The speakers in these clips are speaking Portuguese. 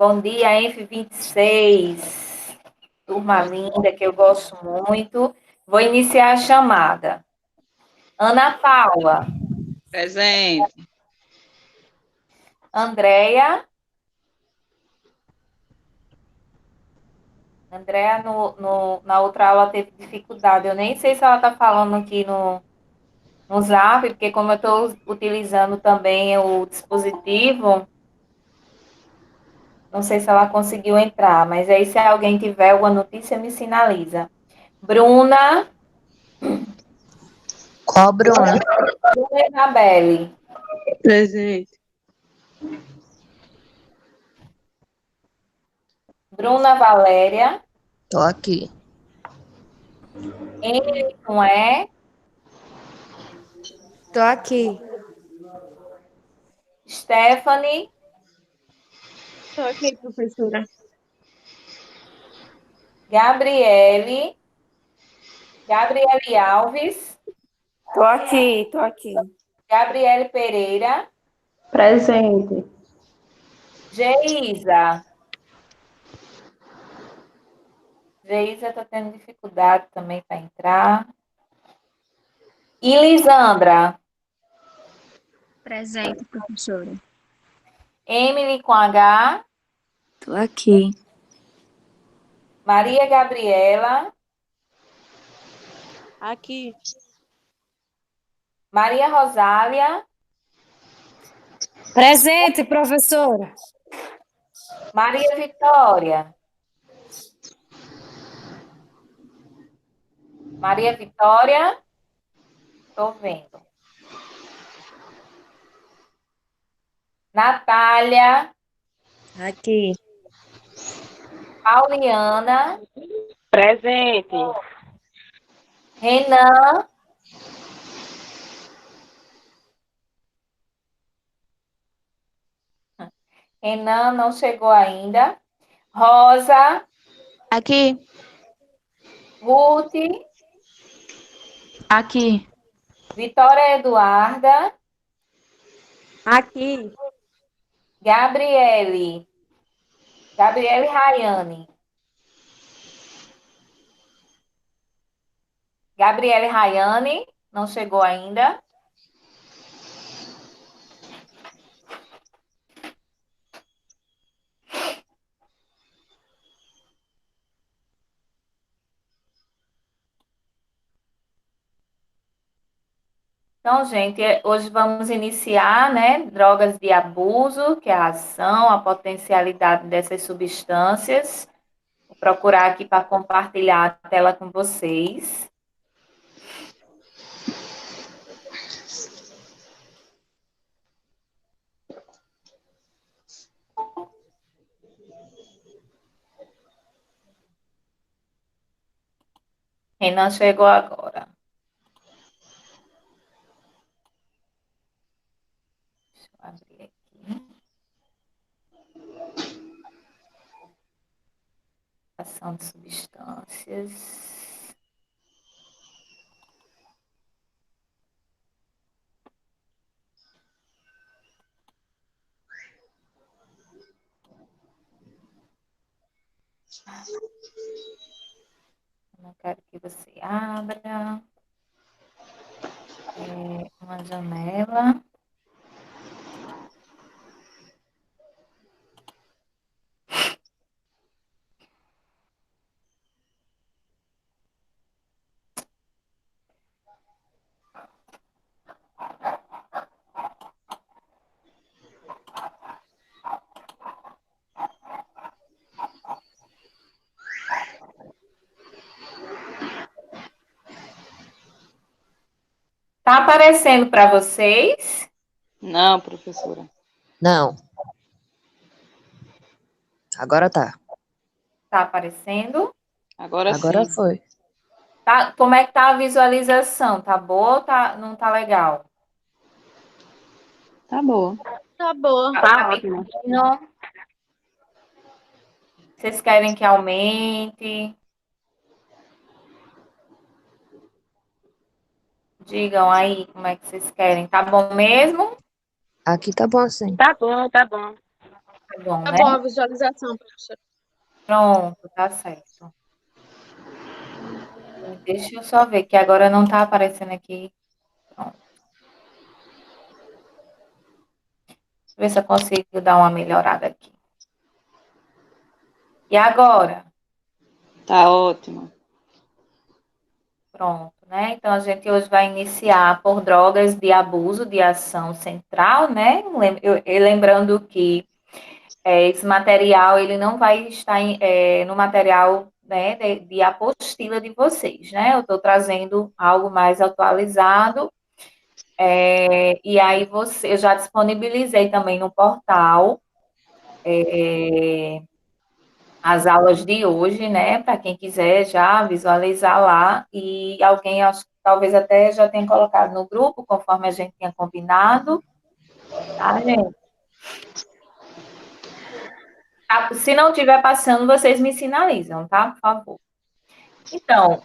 Bom dia, F26. Turma linda, que eu gosto muito. Vou iniciar a chamada. Ana Paula, Presente. Andréia. Andréia, na outra aula teve dificuldade. Eu nem sei se ela está falando aqui no Zap, porque como eu estou utilizando também o dispositivo, não sei se ela conseguiu entrar, mas aí se alguém tiver alguma notícia, me sinaliza. Bruna, Qual, Bruna? Bruna Isabelle. Presente. Bruna Valéria. Tô aqui. Emily, não é? Tô aqui. Stephanie. Estou aqui, professora. Gabriele. Gabriele Alves. Tô aqui. Gabriele Pereira. Presente. Geisa. Geisa está tendo dificuldade também para entrar. E Lisandra. Presente, professora. Emily com H. Tô aqui. Maria Gabriela. Aqui. Maria Rosália. Presente, professora. Maria Vitória. Maria Vitória. Estou vendo. Natália. Aqui. Pauliana. Presente. Renan. Renan não chegou ainda. Rosa. Aqui. Ruth. Aqui. Vitória Eduarda. Aqui. Gabriele. Gabriele Rayane. Gabriele Rayane. Não chegou ainda. Então, gente, hoje vamos iniciar, né, drogas de abuso, que é a ação, a potencialidade dessas substâncias. Vou procurar aqui para compartilhar a tela com vocês. Renan chegou agora. Deixa eu abrir aqui. Ação de substâncias. Não quero que você abra. Uma janela. Tá aparecendo para vocês? Não, professora. Não. Agora tá. Tá aparecendo? Agora Agora sim. foi. Tá, como é que tá a visualização? Tá boa ou não tá legal? Tá boa. Tá boa. Tá Tá ótimo. pedindo? Vocês querem que aumente? Digam aí como é que vocês querem. Tá bom mesmo? Aqui tá bom assim. Tá bom, tá bom. Tá bom, Tá né? bom a visualização, professora. Pronto, tá certo. Deixa eu só ver, que agora não tá aparecendo aqui. Pronto. Deixa eu ver se eu consigo dar uma melhorada aqui. E agora? Tá ótimo. Pronto, né? Então, a gente hoje vai iniciar por drogas de abuso de ação central, né? Lembrando que esse material, ele não vai estar no material, né, de apostila de vocês, né? Eu estou trazendo algo mais atualizado, e aí eu já disponibilizei também no portal, as aulas de hoje, né, para quem quiser já visualizar lá, e alguém, acho que talvez até já tenha colocado no grupo, conforme a gente tinha combinado, tá, gente? Se não estiver passando, vocês me sinalizam, tá? Por favor. Então,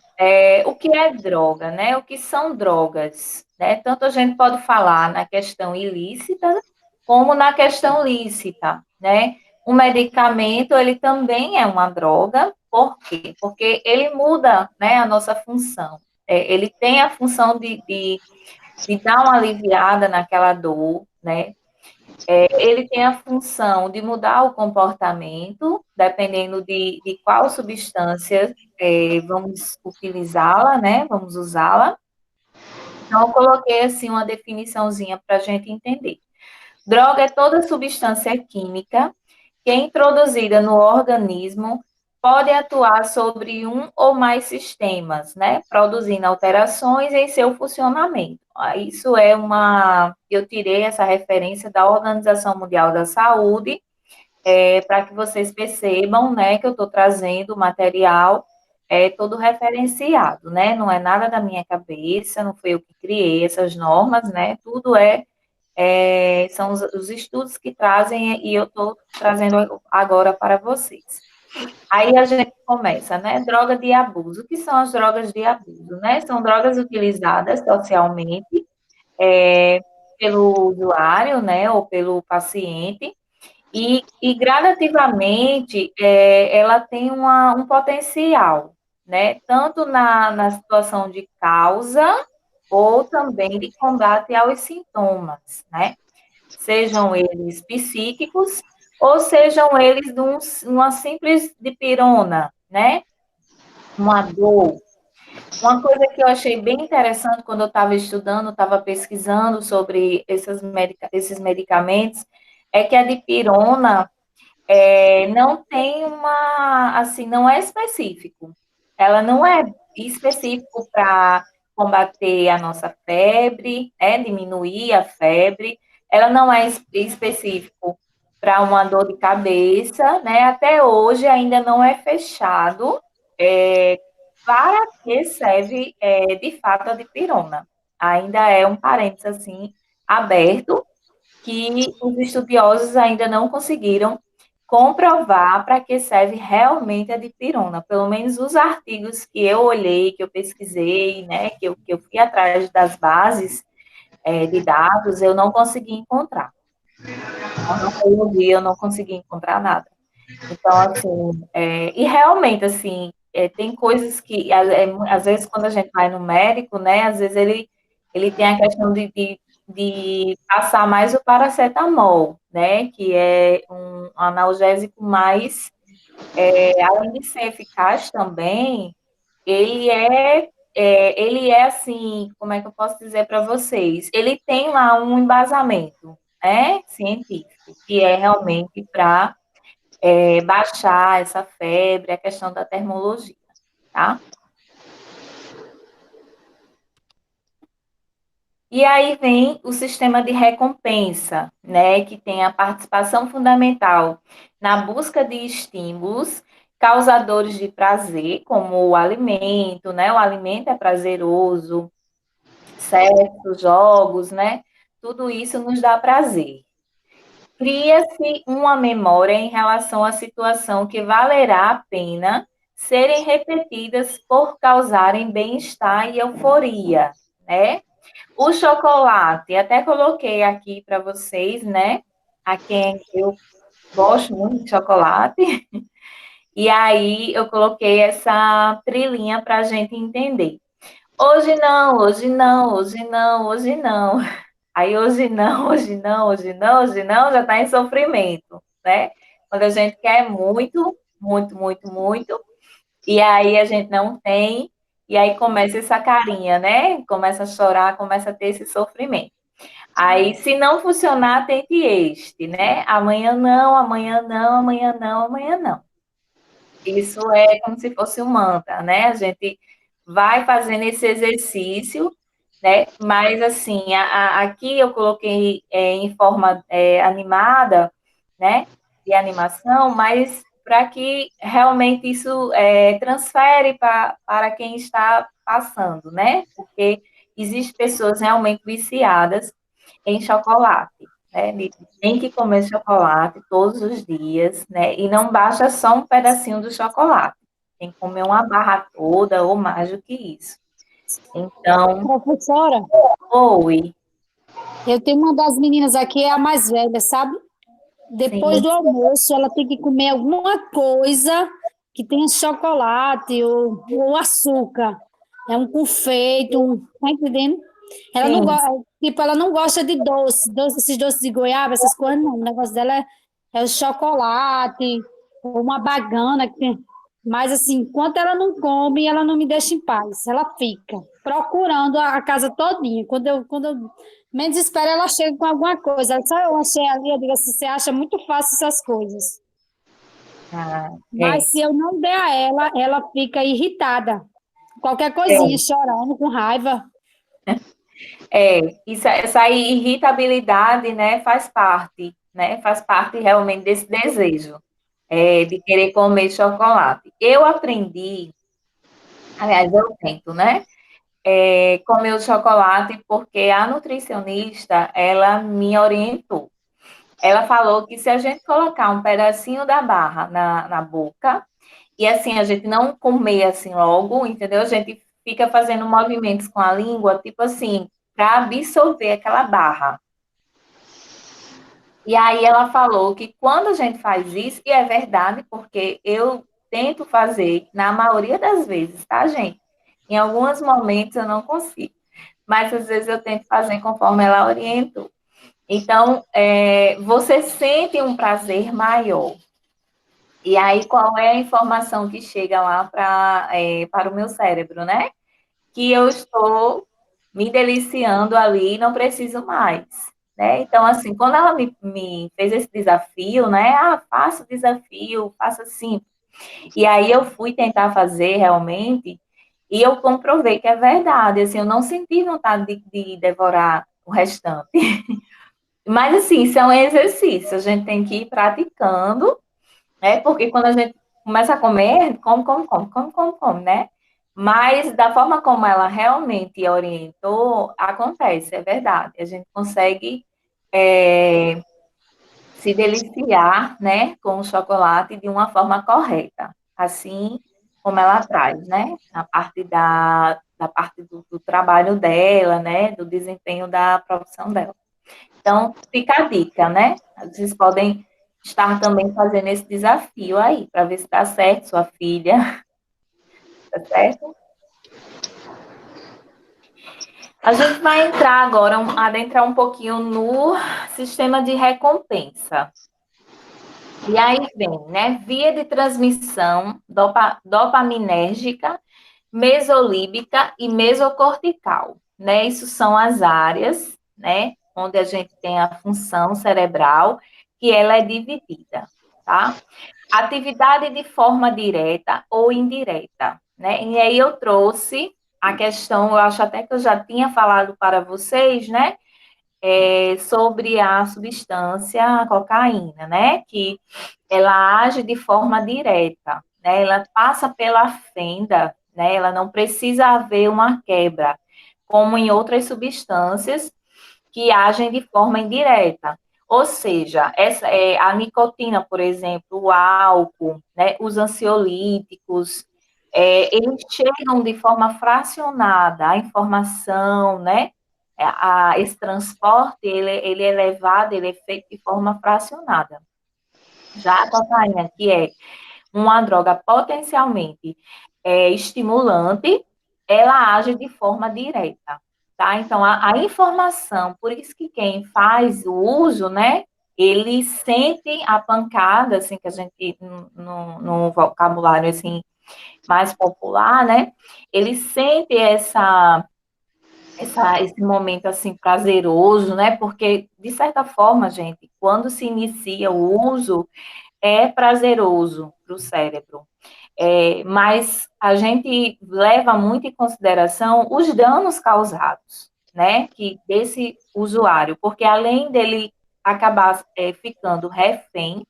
o que é droga, né? O que são drogas, né? Tanto a gente pode falar na questão ilícita, como na questão lícita, né? O medicamento, ele também é uma droga, por quê? Porque ele muda, né, a nossa função. Ele tem a função de dar uma aliviada naquela dor, né? Ele tem a função de mudar o comportamento, dependendo de qual substância vamos utilizá-la, né? Vamos usá-la. Então, eu coloquei assim uma definiçãozinha para a gente entender. Droga é toda substância química que é introduzida no organismo, pode atuar sobre um ou mais sistemas, né? Produzindo alterações em seu funcionamento. Isso eu tirei essa referência da Organização Mundial da Saúde, para que vocês percebam, né, que eu estou trazendo o material todo referenciado, né? Não é nada da minha cabeça, não foi eu que criei essas normas, né? Tudo são os estudos que trazem e eu estou trazendo agora para vocês. Aí a gente começa, né? Droga de abuso. O que são as drogas de abuso, né? São drogas utilizadas socialmente pelo usuário, né? Ou pelo paciente. E gradativamente ela tem um potencial, né? Tanto na situação de causa ou também de combate aos sintomas, né? Sejam eles psíquicos ou sejam eles uma simples dipirona, né? Uma dor. Uma coisa que eu achei bem interessante quando eu estava estudando, estava pesquisando sobre esses medicamentos, é que a dipirona não tem assim, não é específico. Ela não é específico para combater a nossa febre, diminuir a febre. Ela não é específico para uma dor de cabeça, né? Até hoje ainda não é fechado para que serve de fato a dipirona. Ainda é um parênteses assim aberto que os estudiosos ainda não conseguiram comprovar para que serve realmente a dipirona. Pelo menos os artigos que eu olhei, que eu pesquisei, né, que eu fui atrás das bases de dados, eu não consegui encontrar. Eu não consegui encontrar nada. Então, assim, e realmente, assim, tem coisas que, às vezes, quando a gente vai no médico, né, às vezes ele tem a questão de passar mais o paracetamol, né, que é um analgésico mais, além de ser eficaz também, ele é assim, como é que eu posso dizer para vocês? Ele tem lá um embasamento, né, científico, que é realmente para baixar essa febre, a questão da termologia, tá? E aí vem o sistema de recompensa, né, que tem a participação fundamental na busca de estímulos causadores de prazer, como o alimento, né? O alimento é prazeroso, sexo, jogos, né? Tudo isso nos dá prazer. Cria-se uma memória em relação à situação que valerá a pena serem repetidas por causarem bem-estar e euforia, né? O chocolate, até coloquei aqui para vocês, né? A quem eu gosto muito de chocolate. E aí eu coloquei essa trilhinha para a gente entender. Hoje não, hoje não, hoje não, hoje não. Aí hoje não, hoje não, hoje não, hoje não, já está em sofrimento, né? Quando a gente quer muito, muito, muito, muito, e aí a gente não tem, e aí começa essa carinha, né? Começa a chorar, começa a ter esse sofrimento. Aí, se não funcionar, tente este, né? Amanhã não, amanhã não, amanhã não, amanhã não. Isso é como se fosse um mantra, né? A gente vai fazendo esse exercício, né? Mas, assim, aqui eu coloquei em forma animada, né? De animação, mas para que realmente isso transfere para quem está passando, né? Porque existem pessoas realmente viciadas em chocolate, né? Tem que comer chocolate todos os dias, né? E não basta só um pedacinho do chocolate. Tem que comer uma barra toda ou mais do que isso. Então, Professora, oi, eu tenho uma das meninas aqui, é a mais velha, sabe? Depois sim, do almoço, ela tem que comer alguma coisa que tenha chocolate ou açúcar. É um confeito, tá entendendo? Ela não sim, gosta, tipo, ela não gosta de doce, esses doces de goiaba, essas coisas, não. O negócio dela é o chocolate, ou uma bagana. Mas, assim, enquanto ela não come, ela não me deixa em paz. Ela fica procurando a casa todinha. Quando eu menos espero, ela chega com alguma coisa. Ela só eu achei ali, eu digo assim, você acha muito fácil essas coisas. ah, Mas se eu não der a ela, ela fica irritada. Qualquer coisinha, chorando, com raiva. isso, essa irritabilidade, né, faz parte, né, faz parte realmente desse desejo, de querer comer chocolate. Eu aprendi, aliás, eu tento, né, comer o chocolate porque a nutricionista, ela me orientou. Ela falou que se a gente colocar um pedacinho da barra na boca, e assim, a gente não comer assim logo, entendeu? A gente fica fazendo movimentos com a língua, tipo assim, para absorver aquela barra. E aí ela falou que quando a gente faz isso, e é verdade, porque eu tento fazer na maioria das vezes, tá, gente? Em alguns momentos eu não consigo, mas às vezes eu tento fazer conforme ela orientou. Então, você sente um prazer maior. E aí, qual é a informação que chega lá para o meu cérebro, né? Que eu estou me deliciando ali, não preciso mais, né? Então, assim, quando ela me fez esse desafio, né? Ah, faça o desafio, faça assim. E aí eu fui tentar fazer realmente, e eu comprovei que é verdade, assim, eu não senti vontade de devorar o restante. Mas, assim, isso é um exercício, a gente tem que ir praticando, né? Porque quando a gente começa a comer, come, come, come, come, come, come, né? Mas da forma como ela realmente orientou, acontece, é verdade. A gente consegue é, se deliciar, né, com o chocolate de uma forma correta, assim como ela traz, né? A parte da parte do trabalho dela, né? Do desempenho da profissão dela. Então, fica a dica, né? Vocês podem estar também fazendo esse desafio aí, para ver se dá certo, sua filha, tá certo? A gente vai entrar agora, adentrar um pouquinho no sistema de recompensa. E aí vem, né? Via de transmissão dopaminérgica, mesolíbica e mesocortical, né? Isso são as áreas, né? Onde a gente tem a função cerebral, que ela é dividida, tá? Atividade de forma direta ou indireta, né? E aí eu trouxe a questão, eu acho até que eu já tinha falado para vocês, né? Sobre a substância cocaína, né? Que ela age de forma direta, né? Ela passa pela fenda, né? Ela não precisa haver uma quebra, como em outras substâncias que agem de forma indireta. Ou seja, a nicotina, por exemplo, o álcool, né? Os ansiolíticos, eles chegam de forma fracionada, a informação, né? Esse transporte, ele é levado, ele é feito de forma fracionada. Já a cocaína, que é uma droga potencialmente estimulante, ela age de forma direta, tá? Então, a informação, por isso que quem faz o uso, né, ele sente a pancada, assim, que a gente, no vocabulário, assim, mais popular, né, ele sente esse momento, assim, prazeroso, né, porque, de certa forma, gente, quando se inicia o uso, é prazeroso para o cérebro. Mas a gente leva muito em consideração os danos causados, né, que desse usuário, porque além dele acabar ficando refém,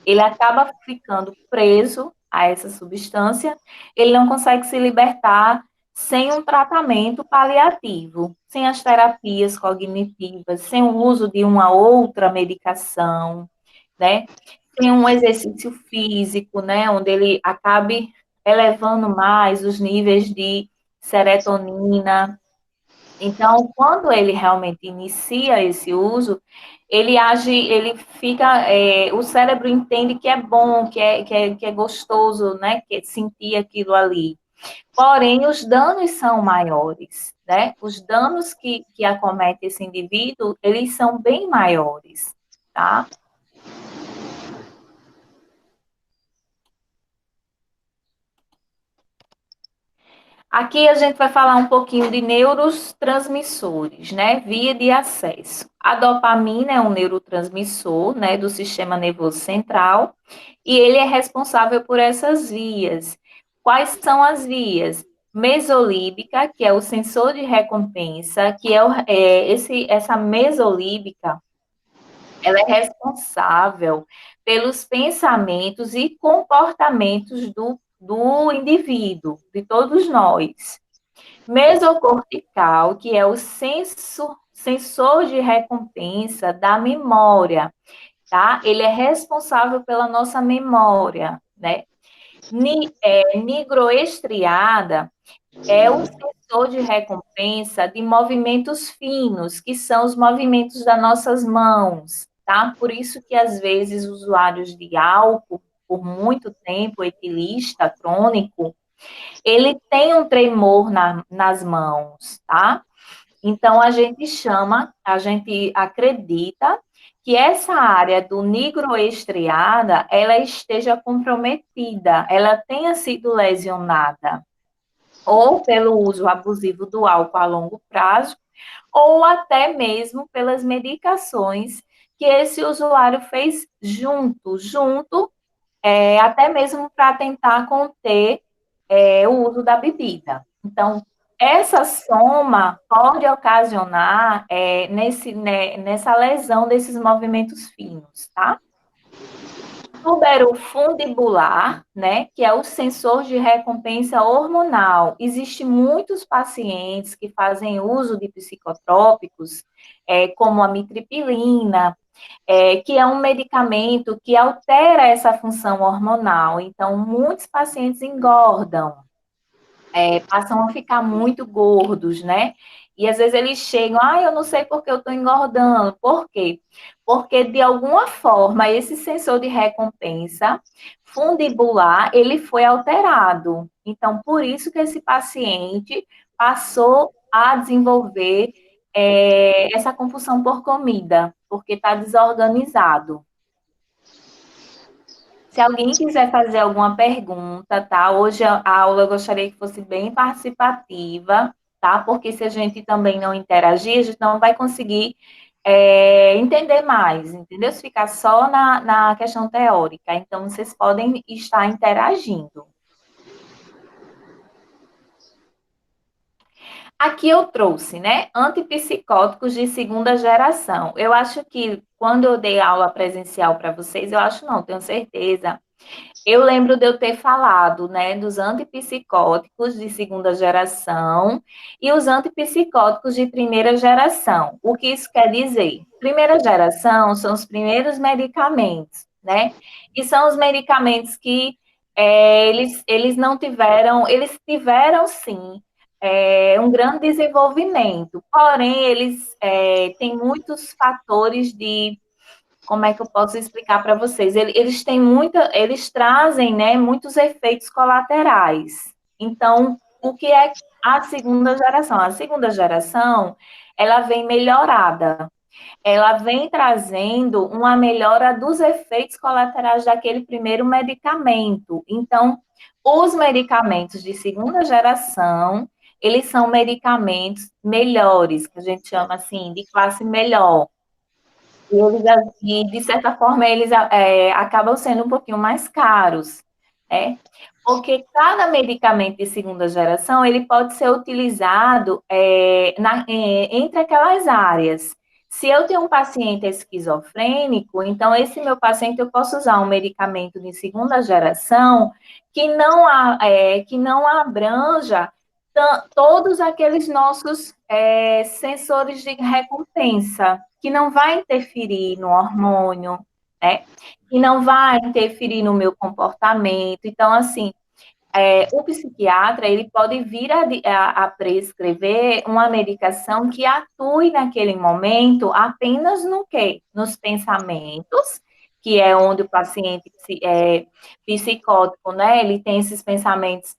ele acaba ficando preso a essa substância, ele não consegue se libertar sem um tratamento paliativo, sem as terapias cognitivas, sem o uso de uma outra medicação, né? Sem um exercício físico, né? Onde ele acabe elevando mais os níveis de serotonina. Então, quando ele realmente inicia esse uso, ele age, ele fica, o cérebro entende que é bom, que é gostoso, né, que é sentir aquilo ali. Porém, os danos são maiores, né? Os danos que acomete esse indivíduo, eles são bem maiores, tá? Aqui a gente vai falar um pouquinho de neurotransmissores, né, via de acesso. A dopamina é um neurotransmissor, né, do sistema nervoso central, e ele é responsável por essas vias. Quais são as vias? Mesolíbica, que é o sensor de recompensa, que essa mesolíbica, ela é responsável pelos pensamentos e comportamentos do indivíduo, de todos nós. Mesocortical, que é o sensor de recompensa da memória, tá? Ele é responsável pela nossa memória, né? Nigroestriada é o sensor de recompensa de movimentos finos, que são os movimentos das nossas mãos, tá? Por isso que, às vezes, usuários de álcool, por muito tempo, etilista, crônico, ele tem um tremor nas mãos, tá? Então, a gente acredita que essa área do nigroestriada, ela esteja comprometida, ela tenha sido lesionada, ou pelo uso abusivo do álcool a longo prazo, ou até mesmo pelas medicações que esse usuário fez junto, até mesmo para tentar conter o uso da bebida. Então, essa soma pode ocasionar nessa lesão desses movimentos finos, tá? Tuberofundibular, né, que é o sensor de recompensa hormonal. Existem muitos pacientes que fazem uso de psicotrópicos, como a mitriptilina, que é um medicamento que altera essa função hormonal. Então, muitos pacientes engordam, passam a ficar muito gordos, né? E às vezes eles chegam, eu não sei por que eu estou engordando. Por quê? Porque, de alguma forma, esse sensor de recompensa fundibular, ele foi alterado. Então, por isso que esse paciente passou a desenvolver essa compulsão por comida, porque está desorganizado. Se alguém quiser fazer alguma pergunta, tá? Hoje a aula eu gostaria que fosse bem participativa, tá? Porque se a gente também não interagir, a gente não vai conseguir entender mais, entendeu? Se ficar só na questão teórica. Então, vocês podem estar interagindo. Aqui eu trouxe, né? Antipsicóticos de segunda geração. Eu acho que quando eu dei aula presencial para vocês, eu acho não, tenho certeza. Eu lembro de eu ter falado, né, dos antipsicóticos de segunda geração e os antipsicóticos de primeira geração. O que isso quer dizer? Primeira geração são os primeiros medicamentos, né? E são os medicamentos que eles não tiveram, eles tiveram sim um grande desenvolvimento, porém eles têm muitos fatores de como é que eu posso explicar para vocês? Eles trazem, né, muitos efeitos colaterais. Então, o que é a segunda geração? A segunda geração, ela vem melhorada. Ela vem trazendo uma melhora dos efeitos colaterais daquele primeiro medicamento. Então, os medicamentos de segunda geração, eles são medicamentos melhores, que a gente chama assim, de classe melhor. E, de certa forma, eles acabam sendo um pouquinho mais caros, né? Porque cada medicamento de segunda geração, ele pode ser utilizado entre aquelas áreas. Se eu tenho um paciente esquizofrênico, então esse meu paciente eu posso usar um medicamento de segunda geração que não abranja todos aqueles nossos sensores de recompensa, que não vai interferir no hormônio, né? Que não vai interferir no meu comportamento. Então, assim, o psiquiatra, ele pode vir a prescrever uma medicação que atue naquele momento apenas no quê? Nos pensamentos, que é onde o paciente psicótico, né, ele tem esses pensamentos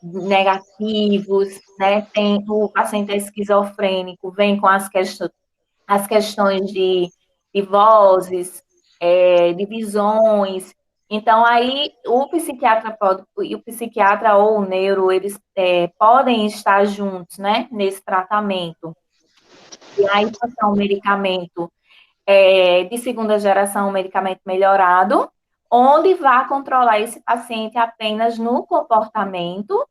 negativos, né, tem o paciente esquizofrênico, vem com as questões de vozes, de visões. Então, aí, o psiquiatra ou o neuro, eles podem estar juntos, né, nesse tratamento. E aí, passar um medicamento de segunda geração, um medicamento melhorado, onde vai controlar esse paciente apenas no comportamento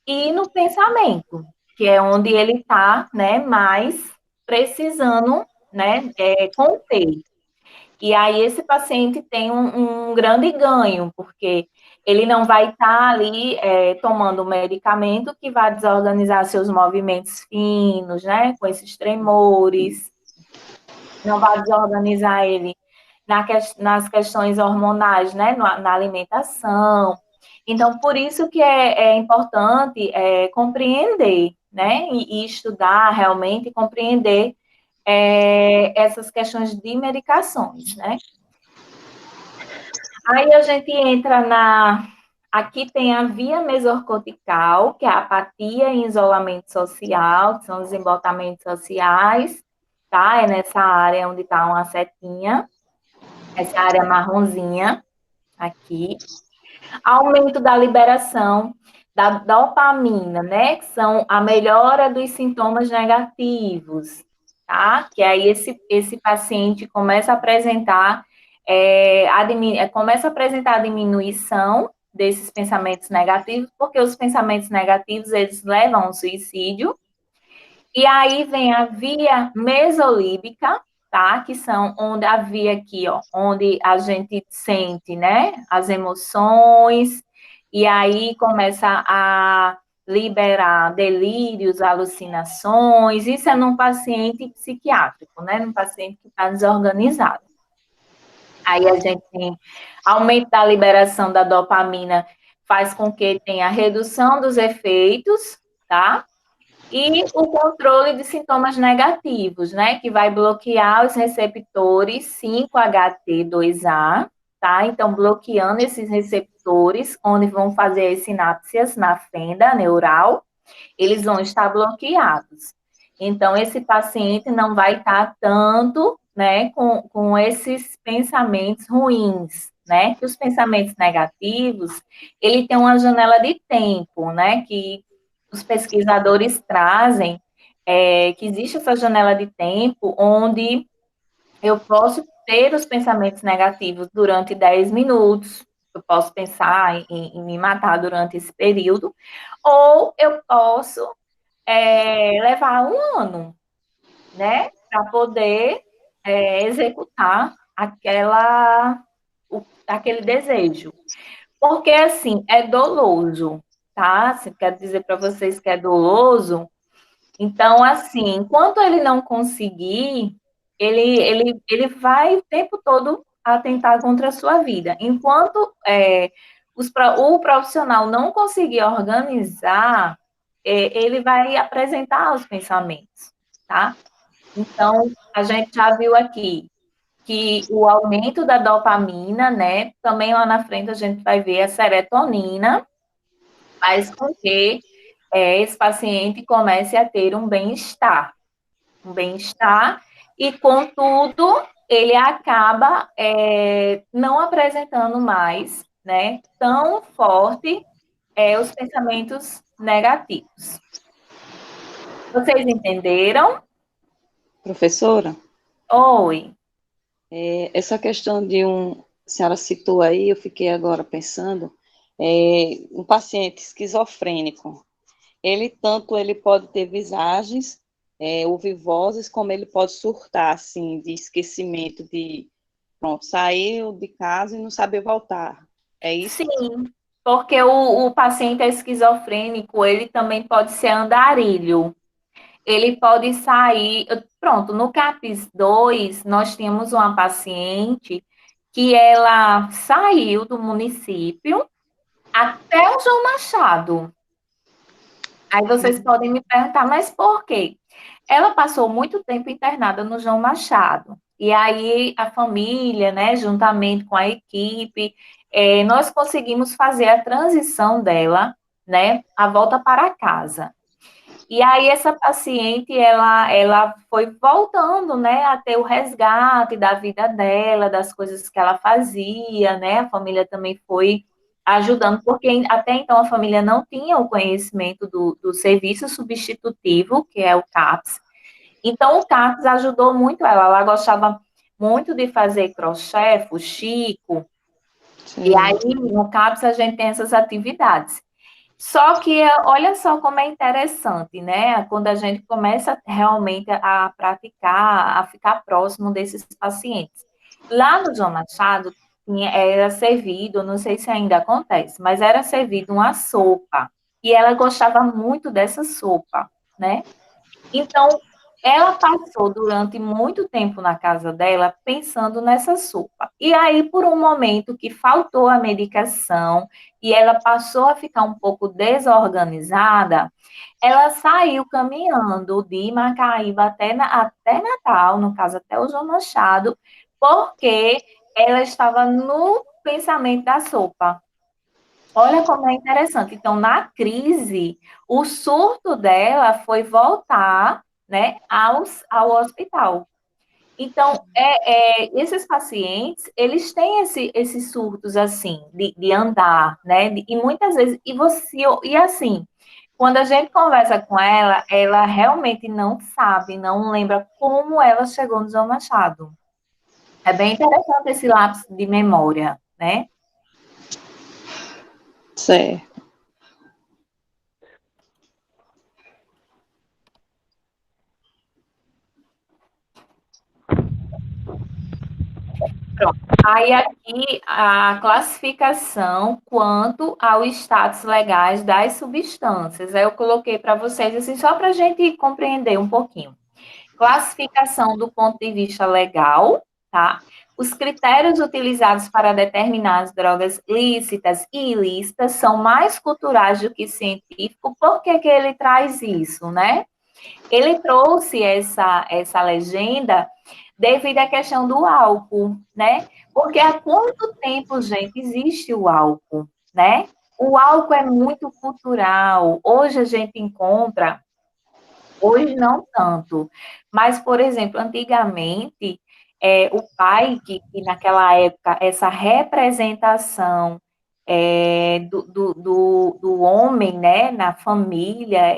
e no pensamento, que é onde ele está, né, mais precisando, né, conter. E aí esse paciente tem um grande ganho, porque ele não vai estar ali tomando um medicamento que vai desorganizar seus movimentos finos, né, com esses tremores, não vai desorganizar ele nas questões hormonais, né, na alimentação. Então, por isso que é importante compreender, né, e estudar realmente, compreender essas questões de medicações, né. Aí a gente entra aqui tem a via mesorcortical, que é a apatia e isolamento social, que são os embotamentos sociais, tá? É nessa área onde está uma setinha, essa área marronzinha, aqui. Aumento da liberação da dopamina, né? Que são a melhora dos sintomas negativos, tá? Que aí esse paciente começa a apresentar a diminuição desses pensamentos negativos, porque os pensamentos negativos, eles levam ao suicídio. E aí vem a via mesolíbica, tá? Que são onde a via aqui, ó, onde a gente sente, né, as emoções, e aí começa a liberar delírios, alucinações. Isso é num paciente psiquiátrico, né? Num paciente que está desorganizado. Aí a gente tem aumento da liberação da dopamina, faz com que tenha redução dos efeitos, tá? E o controle de sintomas negativos, né? Que vai bloquear os receptores 5-HT2A, tá? Então, bloqueando esses receptores, onde vão fazer as sinapses na fenda neural, eles vão estar bloqueados. Então, esse paciente não vai estar tanto, né, com esses pensamentos ruins, né? Que os pensamentos negativos, ele tem uma janela de tempo, né? Que os pesquisadores trazem, que existe essa janela de tempo onde eu posso ter os pensamentos negativos durante 10 minutos, eu posso pensar em me matar durante esse período, ou eu posso levar um ano, né, para poder executar aquele desejo. Porque, assim, é doloso, tá? Assim, quero dizer para vocês que é doloso. Então, assim, enquanto ele não conseguir, ele vai o tempo todo atentar contra a sua vida. Enquanto o profissional não conseguir organizar, ele vai apresentar os pensamentos, tá? Então, a gente já viu aqui que o aumento da dopamina, né? Também lá na frente a gente vai ver a serotonina, faz com que esse paciente comece a ter um bem-estar, e contudo, ele acaba não apresentando mais, né, tão forte os pensamentos negativos. Vocês entenderam? Professora, Oi. essa questão a senhora citou aí, eu fiquei agora pensando, um paciente esquizofrênico, ele pode ter visagens, ouvir vozes, como ele pode surtar, assim, de esquecimento, pronto, saiu de casa e não saber voltar. É isso? Sim, porque o paciente esquizofrênico, ele também pode ser andarilho. Ele pode sair. Pronto, no CAPS 2, nós tínhamos uma paciente que ela saiu do município até o João Machado. Aí vocês podem me perguntar, mas por quê? Ela passou muito tempo internada no João Machado. E aí a família, né, juntamente com a equipe, nós conseguimos fazer a transição dela, né, a volta para casa. E aí essa paciente, ela foi voltando, né, a ter o resgate da vida dela, das coisas que ela fazia, né, a família também foi ajudando, porque até então a família não tinha o conhecimento do serviço substitutivo, que é o CAPS. Então o CAPS ajudou muito ela gostava muito de fazer crochê, fuxico, e aí no CAPS a gente tem essas atividades. Só que olha só como é interessante, né? Quando a gente começa realmente a praticar, a ficar próximo desses pacientes. Lá no João Machado, era servido, não sei se ainda acontece, mas era servido uma sopa. E ela gostava muito dessa sopa, né? Então, ela passou durante muito tempo na casa dela pensando nessa sopa. E aí, por um momento que faltou a medicação e ela passou a ficar um pouco desorganizada, ela saiu caminhando de Macaíba até Natal, no caso, até o João Machado, porque ela estava no pensamento da sopa. Olha como é interessante. Então, na crise, o surto dela foi voltar, né, ao hospital. Então, esses pacientes, eles têm esses surtos, assim, de andar, né, e muitas vezes, e assim, quando a gente conversa com ela realmente não sabe, não lembra como ela chegou no João Machado. É bem interessante esse lapso de memória, né? Certo. Pronto. Aí aqui a classificação quanto ao status legais das substâncias. Aí eu coloquei para vocês assim só para a gente compreender um pouquinho. Classificação do ponto de vista legal, tá? Os critérios utilizados para determinar as drogas lícitas e ilícitas são mais culturais do que científicos. Por que que ele traz isso, né? Ele trouxe essa legenda devido à questão do álcool, né? Porque há quanto tempo, gente, existe o álcool, né? O álcool é muito cultural. Hoje a gente encontra, hoje não tanto, mas, por exemplo, antigamente, o pai, que naquela época, essa representação do homem, né, na família,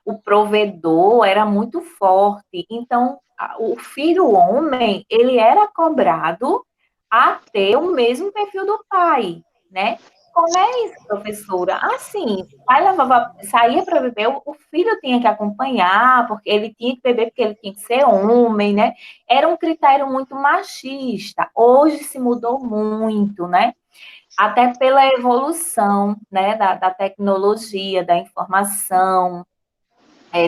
o provedor era muito forte. Então, o filho homem, ele era cobrado a ter o mesmo perfil do pai, né? Como é isso, professora? Assim, o pai saía para beber, o filho tinha que acompanhar, porque ele tinha que beber, porque ele tinha que ser homem, né? Era um critério muito machista. Hoje se mudou muito, né? Até pela evolução, né, da tecnologia, da informação,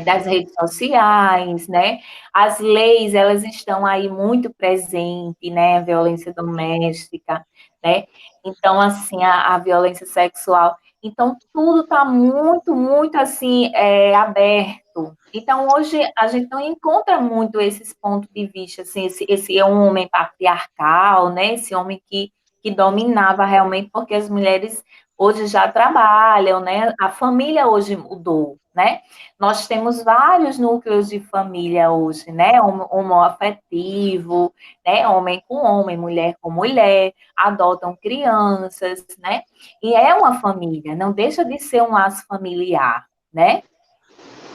das redes sociais, né? As leis, elas estão aí muito presentes, né? A violência doméstica, né? Então, assim, a violência sexual. Então, tudo está muito, muito, assim, aberto. Então, hoje, a gente não encontra muito esses pontos de vista, assim, esse homem patriarcal, né? Esse homem que dominava realmente, porque as mulheres hoje já trabalham, né? A família hoje mudou, né? Nós temos vários núcleos de família hoje, né? Homoafetivo, né? Homem com homem, mulher com mulher, adotam crianças, né? E é uma família, não deixa de ser um laço familiar, né?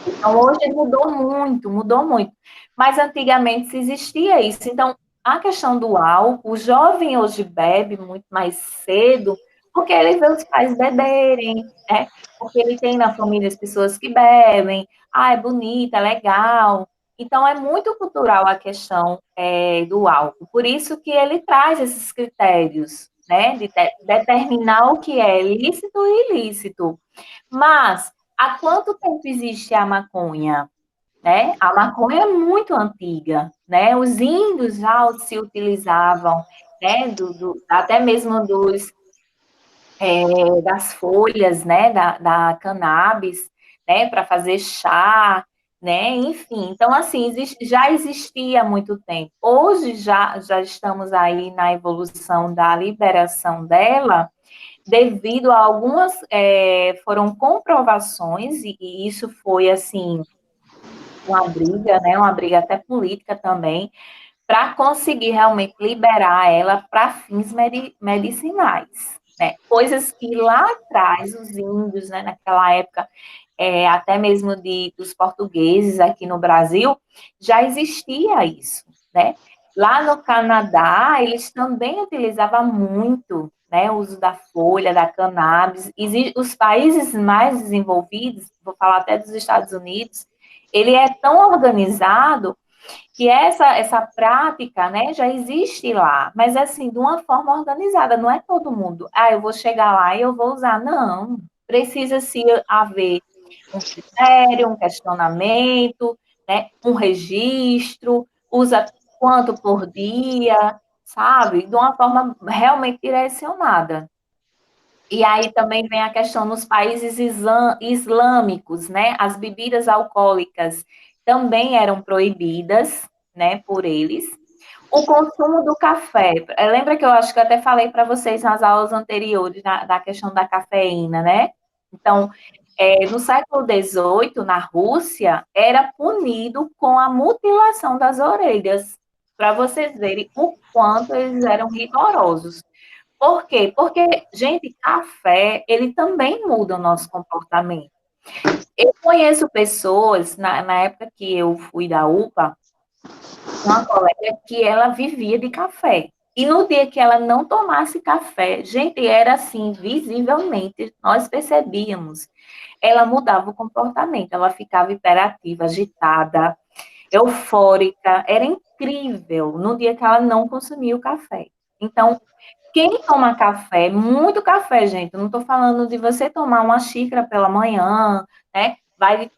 Então, hoje mudou muito, mudou muito. Mas antigamente se existia isso. Então, a questão do álcool, o jovem hoje bebe muito mais cedo, porque ele vê os pais beberem, né? Porque ele tem na família as pessoas que bebem, é bonita, é legal. Então, é muito cultural a questão do álcool. Por isso que ele traz esses critérios, né? De determinar o que é lícito e ilícito. Mas há quanto tempo existe a maconha? Né? A maconha é muito antiga, né? Os índios já se utilizavam, né? Até mesmo das folhas, né? Da cannabis, né? Para fazer chá, né? Enfim, então assim já existia há muito tempo. Hoje já estamos aí na evolução da liberação dela, devido a algumas foram comprovações, e isso foi assim uma briga, né, uma briga até política também, para conseguir realmente liberar ela para fins medicinais, né? Coisas que lá atrás os índios, né, naquela época, até mesmo dos portugueses aqui no Brasil, já existia isso, né? Lá no Canadá, eles também utilizavam muito, né, o uso da folha, da cannabis. Os países mais desenvolvidos, vou falar até dos Estados Unidos, ele é tão organizado que essa prática, né, já existe lá, mas assim, de uma forma organizada, não é todo mundo, eu vou chegar lá e eu vou usar, não, precisa se haver um critério, um questionamento, né, um registro, usa quanto por dia, sabe, de uma forma realmente direcionada. E aí também vem a questão nos países islâmicos, né? As bebidas alcoólicas também eram proibidas, né, por eles. O consumo do café. Lembra que eu acho que eu até falei para vocês nas aulas anteriores da questão da cafeína, né? Então, no século XVIII, na Rússia, era punido com a mutilação das orelhas, para vocês verem o quanto eles eram rigorosos. Por quê? Porque, gente, café, ele também muda o nosso comportamento. Eu conheço pessoas, na época que eu fui da UPA, uma colega que ela vivia de café. E no dia que ela não tomasse café, gente, era assim, visivelmente, nós percebíamos, ela mudava o comportamento, ela ficava hiperativa, agitada, eufórica, era incrível no dia que ela não consumia o café. Então, quem toma café, muito café, gente, eu não estou falando de você tomar uma xícara pela manhã, né? Vai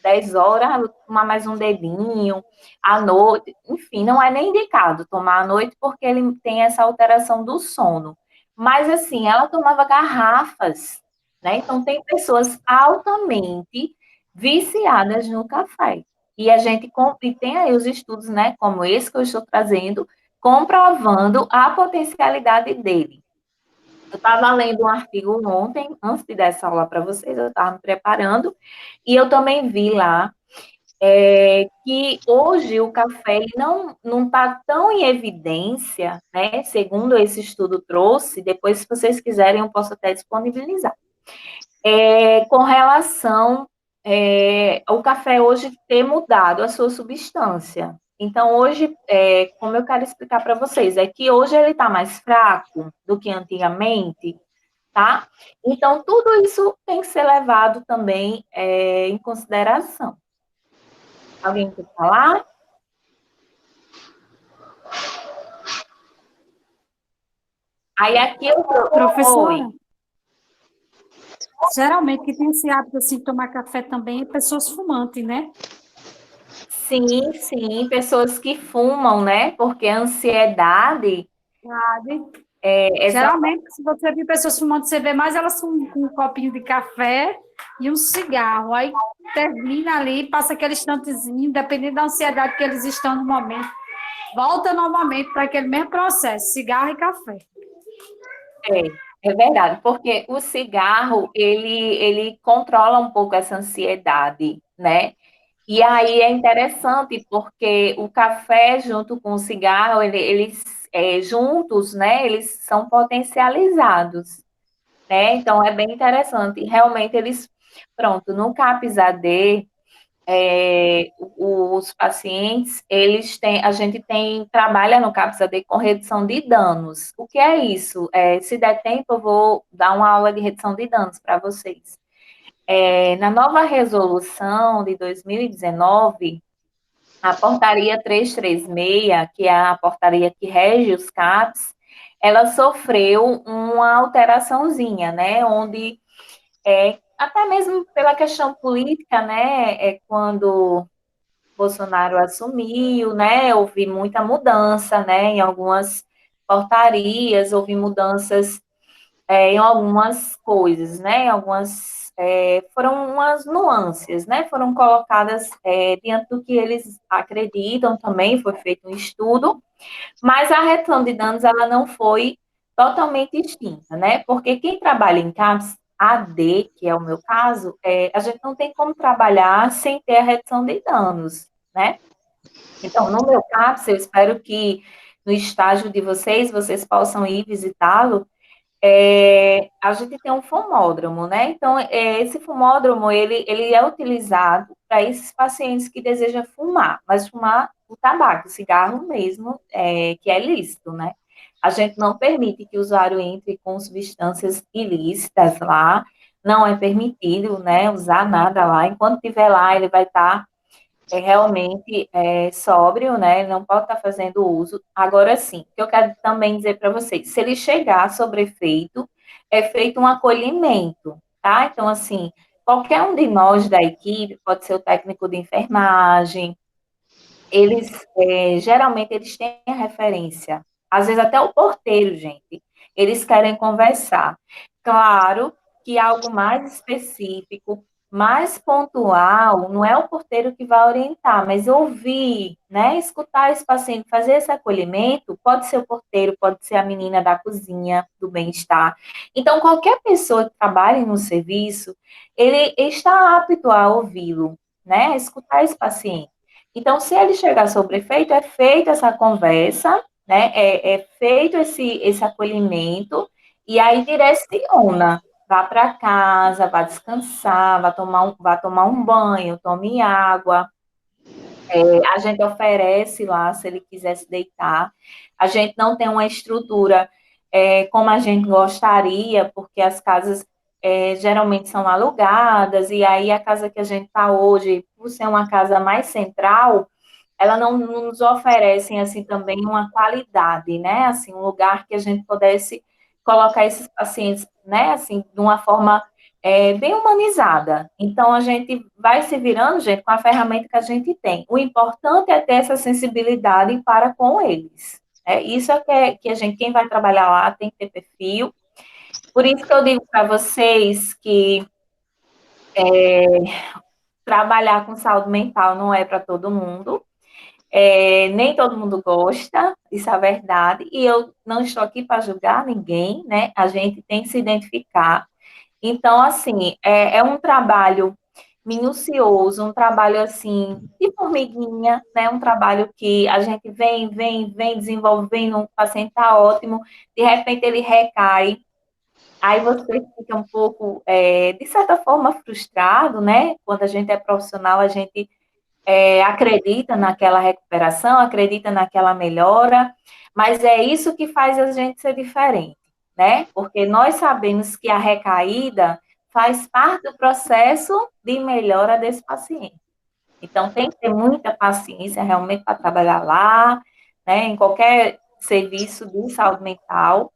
10 horas, tomar mais um dedinho, à noite, enfim, não é nem indicado tomar à noite porque ele tem essa alteração do sono. Mas, assim, ela tomava garrafas, né? Então, tem pessoas altamente viciadas no café. E a gente e tem aí os estudos, né, como esse que eu estou trazendo, comprovando a potencialidade dele. Eu estava lendo um artigo ontem, antes de dar essa aula para vocês, eu estava me preparando, e eu também vi lá que hoje o café ele não está tão em evidência, né? Segundo esse estudo trouxe, depois, se vocês quiserem, eu posso até disponibilizar. Com relação ao café hoje ter mudado a sua substância. Então, hoje, como eu quero explicar para vocês, é que hoje ele está mais fraco do que antigamente, tá? Então, tudo isso tem que ser levado também em consideração. Alguém quer falar? Aí aqui eu... Professora, Oi. geralmente quem tem esse hábito assim, de tomar café também é pessoas fumantes, né? Sim, sim, pessoas que fumam, né? Porque a ansiedade, Sabe? essa Geralmente, se você vê pessoas fumando, você vê mais elas com um copinho de café e um cigarro. Aí termina ali, passa aquele instantezinho, dependendo da ansiedade que eles estão no momento, volta novamente para aquele mesmo processo, cigarro e café. é verdade, porque o cigarro, ele controla um pouco essa ansiedade, né? E aí é interessante, porque o café junto com o cigarro, eles juntos, né, eles são potencializados, né? Então é bem interessante. Realmente eles, pronto, no CAPS-AD, os pacientes, a gente trabalha no CAPS-AD com redução de danos. O que é isso? Se der tempo, eu vou dar uma aula de redução de danos para vocês. Na nova resolução de 2019, a portaria 336, que é a portaria que rege os CAPs, ela sofreu uma alteraçãozinha, né, onde, até mesmo pela questão política, né, quando Bolsonaro assumiu, né, houve muita mudança, né, em algumas portarias, houve mudanças em algumas coisas, né? Foram umas nuances, né? Foram colocadas diante do que eles acreditam também, foi feito um estudo, mas a redução de danos ela não foi totalmente extinta, né? Porque quem trabalha em CAPS AD, que é o meu caso, a gente não tem como trabalhar sem ter a redução de danos, né? Então, no meu CAPS, eu espero que no estágio de vocês possam ir visitá-lo, a gente tem um fumódromo, né? Então, esse fumódromo, ele é utilizado para esses pacientes que desejam fumar, mas fumar o tabaco, o cigarro mesmo, que é lícito, né? A gente não permite que o usuário entre com substâncias ilícitas lá, não é permitido, né, usar nada lá. Enquanto estiver lá, ele vai estar realmente sóbrio, né? Ele não pode estar fazendo uso. Agora sim, o que eu quero também dizer para vocês, se ele chegar sobre efeito, é feito um acolhimento, tá? Então, assim, qualquer um de nós da equipe, pode ser o técnico de enfermagem, eles, geralmente, eles têm a referência. Às vezes até o porteiro, gente, eles querem conversar. Claro que algo mais específico, mais pontual, não é o porteiro que vai orientar, mas ouvir, né, escutar esse paciente, fazer esse acolhimento, pode ser o porteiro, pode ser a menina da cozinha, do bem-estar. Então, qualquer pessoa que trabalhe no serviço, ele está apto a ouvi-lo, né, a escutar esse paciente. Então, se ele chegar sobre efeito, é feita essa conversa, né? É feito esse acolhimento, e aí direciona. Vá para casa, vá descansar, vá tomar um banho, tome água. A gente oferece lá, se ele quiser se deitar. A gente não tem uma estrutura como a gente gostaria, porque as casas geralmente são alugadas, e aí a casa que a gente está hoje, por ser uma casa mais central, ela não nos oferecem, assim, também uma qualidade, né, assim, um lugar que a gente pudesse colocar esses pacientes, né, assim, de uma forma bem humanizada. Então, a gente vai se virando, gente, com a ferramenta que a gente tem. O importante é ter essa sensibilidade para com eles. Isso é que a gente, quem vai trabalhar lá, tem que ter perfil. Por isso que eu digo para vocês que trabalhar com saúde mental não é para todo mundo. Nem todo mundo gosta, isso é verdade, e eu não estou aqui para julgar ninguém, né? A gente tem que se identificar. Então, assim, é um trabalho minucioso, um trabalho, assim, de formiguinha, né? Um trabalho que a gente vem desenvolvendo, o paciente está ótimo, de repente ele recai, aí você fica um pouco, de certa forma, frustrado, né? Quando a gente é profissional, a gente acredita naquela recuperação, acredita naquela melhora, mas é isso que faz a gente ser diferente, né? Porque nós sabemos que a recaída faz parte do processo de melhora desse paciente. Então, tem que ter muita paciência realmente para trabalhar lá, né? Em qualquer serviço de saúde mental,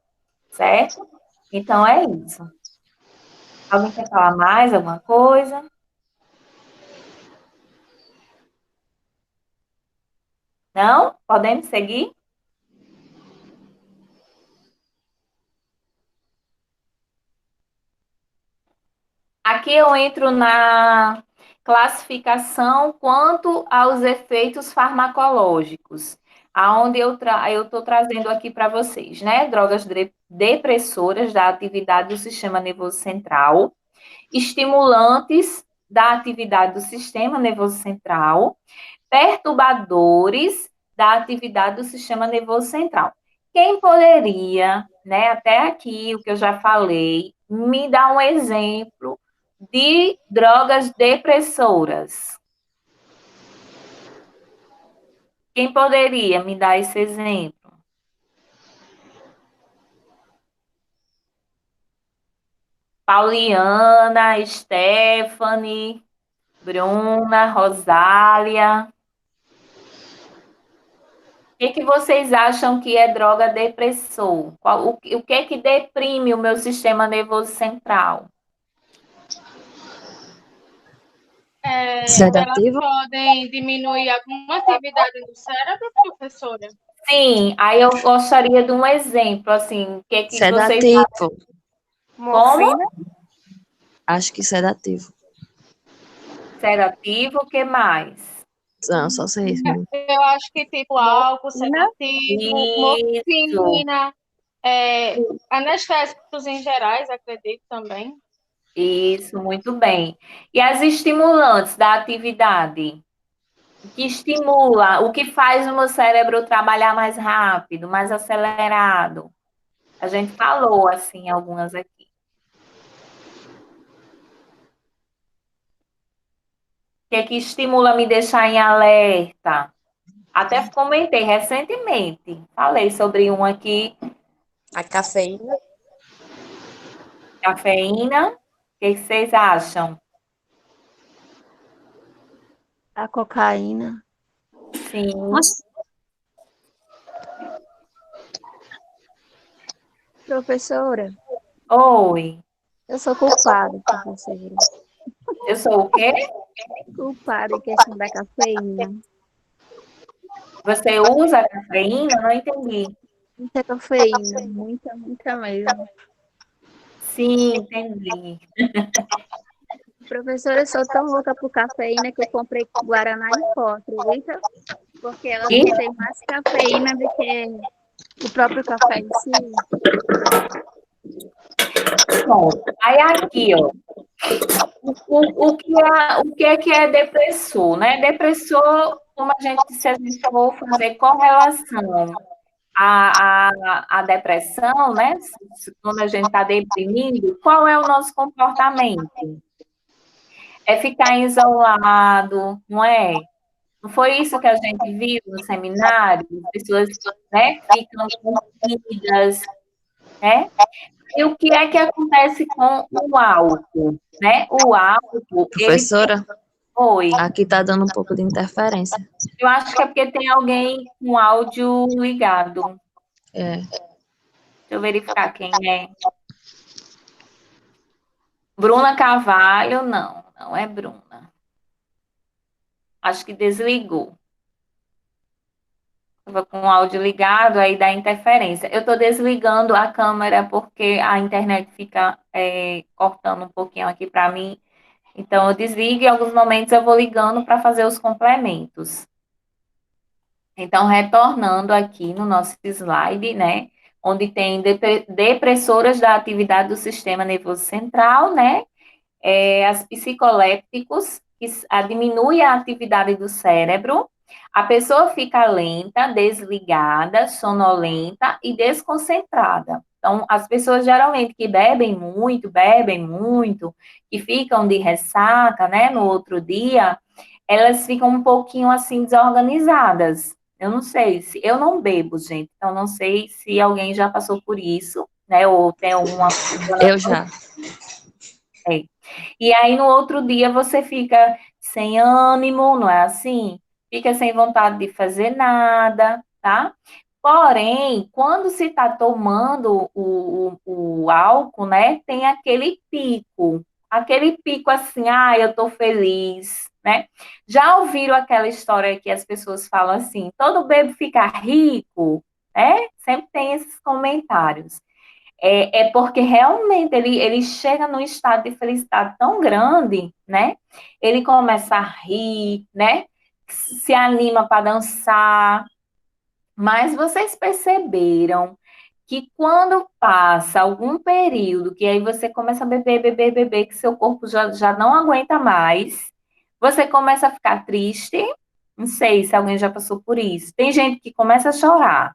certo? Então, é isso. Alguém quer falar mais alguma coisa? Não? Podemos seguir? Aqui eu entro na classificação quanto aos efeitos farmacológicos, aonde eu estou trazendo aqui para vocês, né? Drogas depressoras da atividade do sistema nervoso central, estimulantes da atividade do sistema nervoso central, perturbadores da atividade do sistema nervoso central. Quem poderia, né, até aqui, o que eu já falei, me dar um exemplo de drogas depressoras? Quem poderia me dar esse exemplo? Pauliana, Stephanie, Bruna, Rosália. O que vocês acham que é droga depressor? O que é que deprime o meu sistema nervoso central? Elas Sedativo? podem diminuir alguma atividade do cérebro, professora? Sim, aí eu gostaria de um exemplo, assim, o que é que vocês... Sedativo. Como? Acho que sedativo. Sedativo, o que mais? Não, só sei isso mesmo. Eu acho que tipo álcool, sedativo, Isso, morfina, anestésicos em gerais, acredito também. isso, muito bem. E as estimulantes da atividade? O que estimula, o que faz o meu cérebro trabalhar mais rápido, mais acelerado? A gente falou, assim, algumas aqui. O que é que estimula me deixar em alerta? Até comentei recentemente, falei sobre um aqui, A cafeína? cafeína. O que vocês acham? A cocaína. Sim. Nossa, Professora, Oi. eu sou culpada, professora. Eu sou o quê? Culpada em questão da cafeína. Você usa cafeína? Não entendi. Muita cafeína, muita, muita mesmo. Sim, entendi. Professora, eu sou tão louca por cafeína que eu comprei Guaraná em pó, acredita? Porque ela E tem mais cafeína do que o próprio café em si. pronto. Aí aqui, ó, o que é depressor, né? Depressor, como a gente, se a gente for fazer correlação à depressão, né? Quando a gente está deprimido, qual é o nosso comportamento? É ficar isolado, não é? Não foi isso que a gente viu no seminário? As pessoas, né, ficam tímidas, né? E o que é que acontece com o álcool, né? O álcool, ele Professora, foi. aqui tá dando um pouco de interferência. Eu acho que é porque tem alguém com áudio ligado. É. Deixa eu verificar quem é. Bruna Carvalho, não, não é Bruna. Acho que desligou. Estava com o áudio ligado, aí dá interferência. Eu estou desligando a câmera porque a internet fica cortando um pouquinho aqui para mim. Então, eu desligo e em alguns momentos eu vou ligando para fazer os complementos. Então, retornando aqui no nosso slide, né? Onde tem depressoras da atividade do sistema nervoso central, né? As psicolépticos, que diminui a atividade do cérebro, a pessoa fica lenta, desligada, sonolenta e desconcentrada. Então, as pessoas geralmente que bebem muito, que ficam de ressaca, né, no outro dia, elas ficam um pouquinho assim desorganizadas. Eu não sei se eu não bebo, gente, então não sei se alguém já passou por isso, né, ou tem uma Eu já. e aí, no outro dia, você fica sem ânimo, não é assim? Fica sem vontade de fazer nada, tá? Porém, quando se está tomando o álcool, né, tem aquele pico assim, eu tô feliz, né? Já ouviram aquela história que as pessoas falam assim, todo bebo fica rico, né? Sempre tem esses comentários. É porque realmente ele chega num estado de felicidade tão grande, né? Ele começa a rir, né? Se anima para dançar. Mas vocês perceberam que quando passa algum período, que aí você começa a beber, beber, beber, que seu corpo já não aguenta mais, você começa a ficar triste. Não sei se alguém já passou por isso. Tem gente que começa a chorar,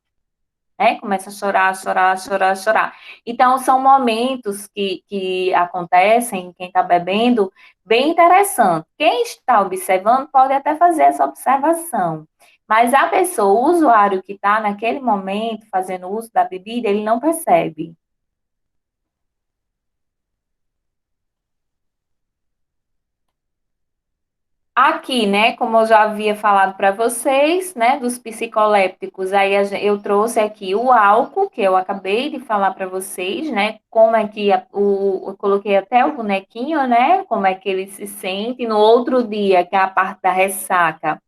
né? Começa a chorar, chorar, chorar, chorar. Então, são momentos que acontecem, quem está bebendo, bem interessante. Quem está observando pode até fazer essa observação. Mas a pessoa, o usuário que está naquele momento fazendo uso da bebida, ele não percebe. Aqui, né, como eu já havia falado para vocês, né, dos psicolépticos, aí eu trouxe aqui o álcool, que eu acabei de falar para vocês, né, como é que eu coloquei até o bonequinho, né, como é que ele se sente. No outro dia, que é a parte da ressaca,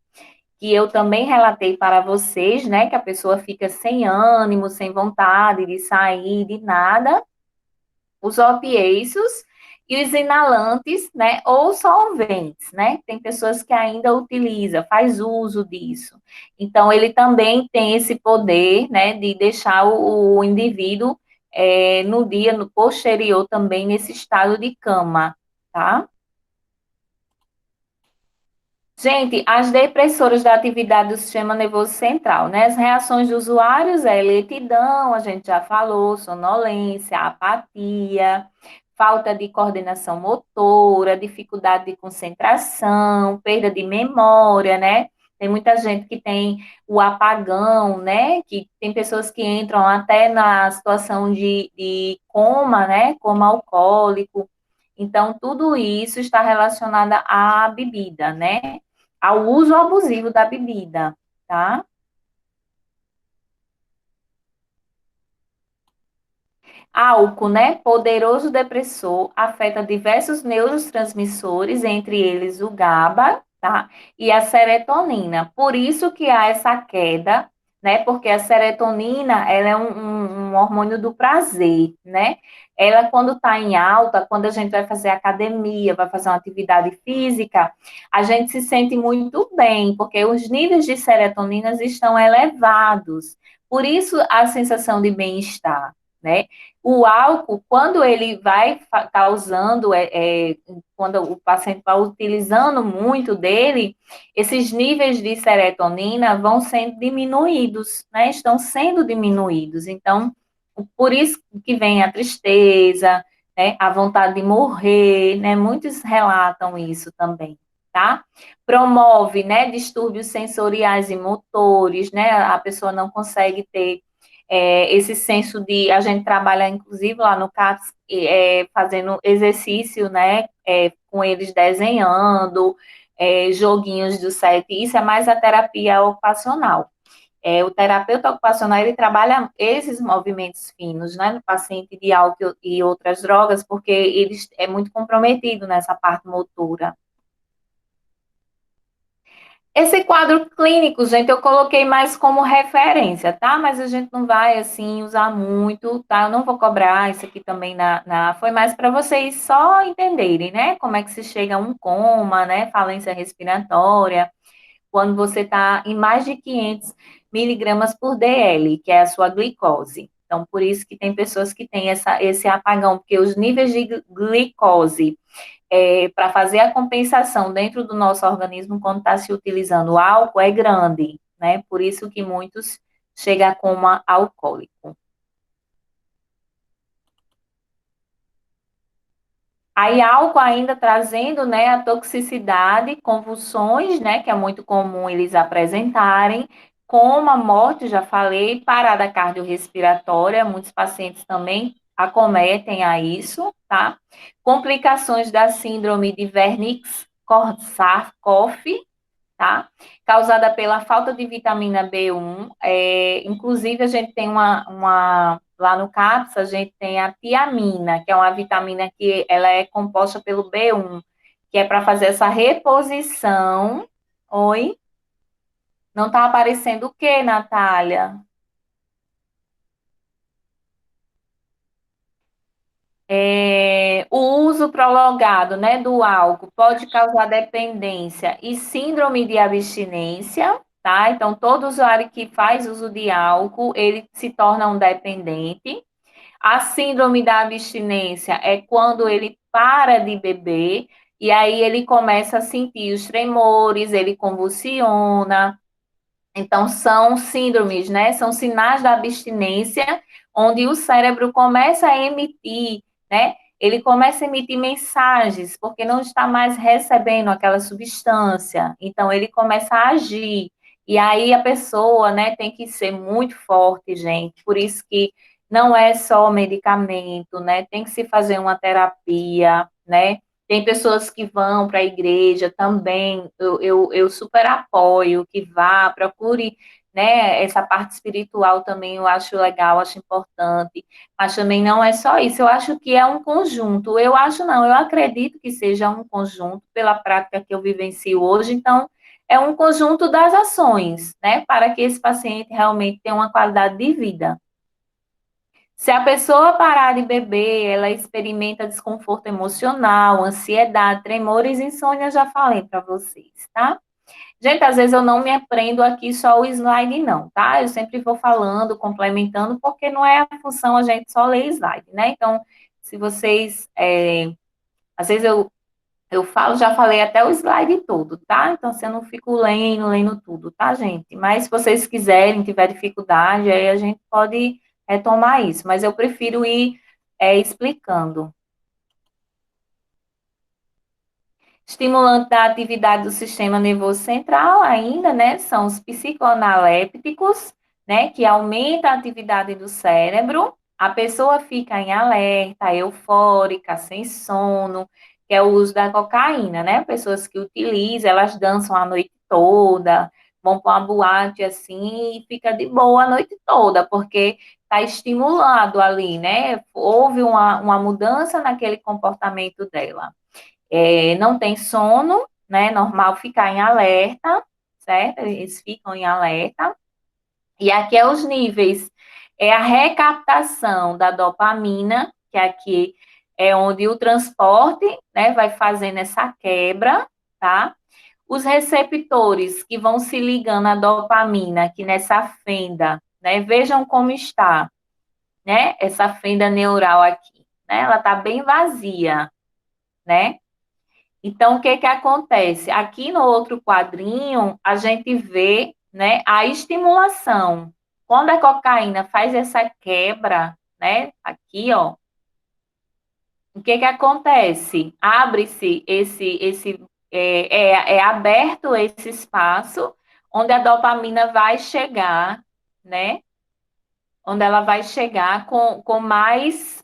que eu também relatei para vocês, né, que a pessoa fica sem ânimo, sem vontade de sair, de nada, os opiáceos e os inalantes, né, ou solventes, né? Tem pessoas que ainda utiliza, faz uso disso. Então, ele também tem esse poder, né, de deixar o indivíduo no dia no posterior também nesse estado de cama, tá? Gente, as depressoras da atividade do sistema nervoso central, né? As reações dos usuários é lentidão, a gente já falou, sonolência, apatia, falta de coordenação motora, dificuldade de concentração, perda de memória, né? Tem muita gente que tem o apagão, né? Que tem pessoas que entram até na situação de coma, né? Coma alcoólico. Então, tudo isso está relacionado à bebida, né? Ao uso abusivo da bebida, tá? Álcool, né? Poderoso depressor, afeta diversos neurotransmissores, entre eles o GABA, tá? E a serotonina. Por isso que há essa queda, né? Porque a serotonina, ela é um hormônio do prazer, né? Ela, quando está em alta, quando a gente vai fazer academia, vai fazer uma atividade física, a gente se sente muito bem, porque os níveis de serotonina estão elevados. Por isso, a sensação de bem-estar, né? O álcool, quando ele vai estar usando, quando o paciente vai utilizando muito dele, esses níveis de serotonina vão sendo diminuídos, né? Estão sendo diminuídos. Então, por isso que vem a tristeza, né? A vontade de morrer, né? Muitos relatam isso também, tá? Promove, né? Distúrbios sensoriais e motores, né? A pessoa não consegue ter esse senso de a gente trabalha, inclusive, lá no CAPS, fazendo exercício, né, com eles desenhando, joguinhos do set, isso é mais a terapia ocupacional. O terapeuta ocupacional, ele trabalha esses movimentos finos, né, no paciente de álcool e outras drogas, porque ele é muito comprometido nessa parte motora. Esse quadro clínico, gente, eu coloquei mais como referência, tá? Mas a gente não vai, assim, usar muito, tá? Eu não vou cobrar isso aqui também foi mais para vocês só entenderem, né? Como é que se chega a um coma, né? Falência respiratória, quando você está em mais de 500 miligramas por DL, que é a sua glicose. Então, por isso que tem pessoas que têm esse apagão, porque os níveis de glicose para fazer a compensação dentro do nosso organismo quando está se utilizando o álcool é grande, né? Por isso que muitos chegam a coma alcoólico. Aí álcool ainda trazendo, né, a toxicidade, convulsões, né, que é muito comum eles apresentarem, coma, morte, já falei, parada cardiorrespiratória, muitos pacientes também acometem a isso, tá? Complicações da síndrome de Wernicke-Korsakoff, tá? Causada pela falta de vitamina B1. Inclusive, a gente tem lá no CAPS, a gente tem a tiamina, que é uma vitamina que ela é composta pelo B1, que é para fazer essa reposição. Oi? Não está aparecendo o quê, Natália? O uso prolongado, né, do álcool pode causar dependência e síndrome de abstinência, tá? Então, todo usuário que faz uso de álcool, ele se torna um dependente. A síndrome da abstinência é quando ele para de beber e aí ele começa a sentir os tremores, ele convulsiona. Então, são síndromes, né? São sinais da abstinência, onde o cérebro começa a emitir, né? Ele começa a emitir mensagens, porque não está mais recebendo aquela substância. Então, ele começa a agir. E aí a pessoa, né, tem que ser muito forte, gente. Por isso que não é só medicamento, né? Tem que se fazer uma terapia, né? Tem pessoas que vão para a igreja também, eu super apoio que vá, procure, né, essa parte espiritual também eu acho legal, acho importante, mas também não é só isso, eu acho que é um conjunto, eu acho não, eu acredito que seja um conjunto pela prática que eu vivencio hoje, então é um conjunto das ações, né, para que esse paciente realmente tenha uma qualidade de vida. Se a pessoa parar de beber, ela experimenta desconforto emocional, ansiedade, tremores, insônia, já falei para vocês, tá? Gente, às vezes eu não me aprendo aqui só o slide, não, tá? Eu sempre vou falando, complementando, porque não é a função a gente só ler slide, né? Então, se vocês, às vezes eu falo, já falei até o slide todo, tá? Então, se eu não fico lendo tudo, tá, gente? Mas se vocês quiserem, tiver dificuldade, aí a gente pode retomar isso, mas eu prefiro ir explicando. Estimulante da atividade do sistema nervoso central ainda, né, são os psicoanalépticos, né, que aumenta a atividade do cérebro, a pessoa fica em alerta, eufórica, sem sono, que é o uso da cocaína, né, pessoas que utilizam, elas dançam a noite toda, vão para uma boate assim e fica de boa a noite toda, porque está estimulado ali, né, houve uma mudança naquele comportamento dela. Não tem sono, né? Normal ficar em alerta, certo? Eles ficam em alerta. E aqui é os níveis. É a recaptação da dopamina, que aqui é onde o transporte, né, vai fazendo essa quebra, tá? Os receptores que vão se ligando à dopamina aqui nessa fenda, né? Vejam como está, né? Essa fenda neural aqui, né? Ela tá bem vazia, né? Então, o que que acontece? Aqui no outro quadrinho, a gente vê, né, a estimulação. Quando a cocaína faz essa quebra, né, aqui, ó, o que que acontece? Abre-se é aberto esse espaço onde a dopamina vai chegar, né, onde ela vai chegar com mais,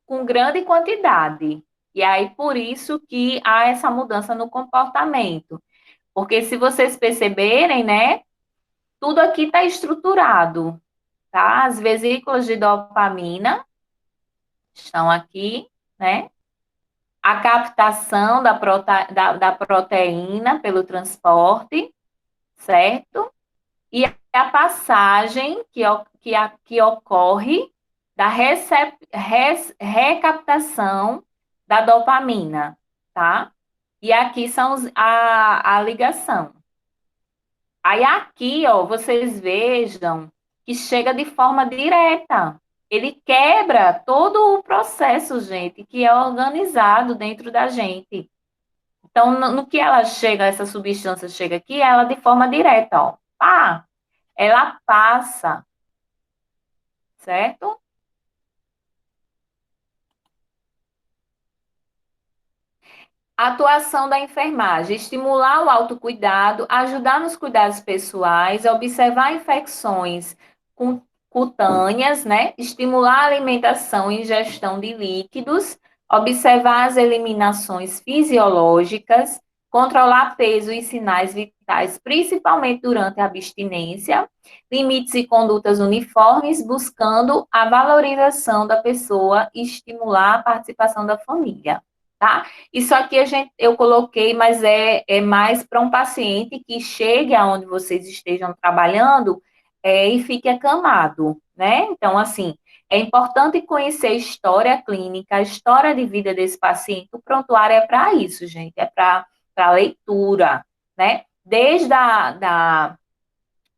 com grande quantidade. E aí, por isso que há essa mudança no comportamento. Porque se vocês perceberem, né, tudo aqui está estruturado, tá? As vesículas de dopamina estão aqui, né? A captação da proteína pelo transporte, certo? E a passagem que ocorre da recaptação da dopamina, tá? E aqui são a ligação. Aí aqui, ó, vocês vejam que chega de forma direta. Ele quebra todo o processo, gente, que é organizado dentro da gente. Então, no que ela chega, essa substância chega aqui, ela de forma direta, ó. Pá, ela passa, certo? Atuação da enfermagem, estimular o autocuidado, ajudar nos cuidados pessoais, observar infecções cutâneas, né? Estimular a alimentação e ingestão de líquidos, observar as eliminações fisiológicas, controlar peso e sinais vitais, principalmente durante a abstinência, limites e condutas uniformes, buscando a valorização da pessoa e estimular a participação da família, tá? Isso aqui eu coloquei, mas é mais para um paciente que chegue aonde vocês estejam trabalhando e fique acamado, né? Então, assim, É importante conhecer a história clínica, a história de vida desse paciente. O prontuário é para isso, gente, é para leitura, né? Desde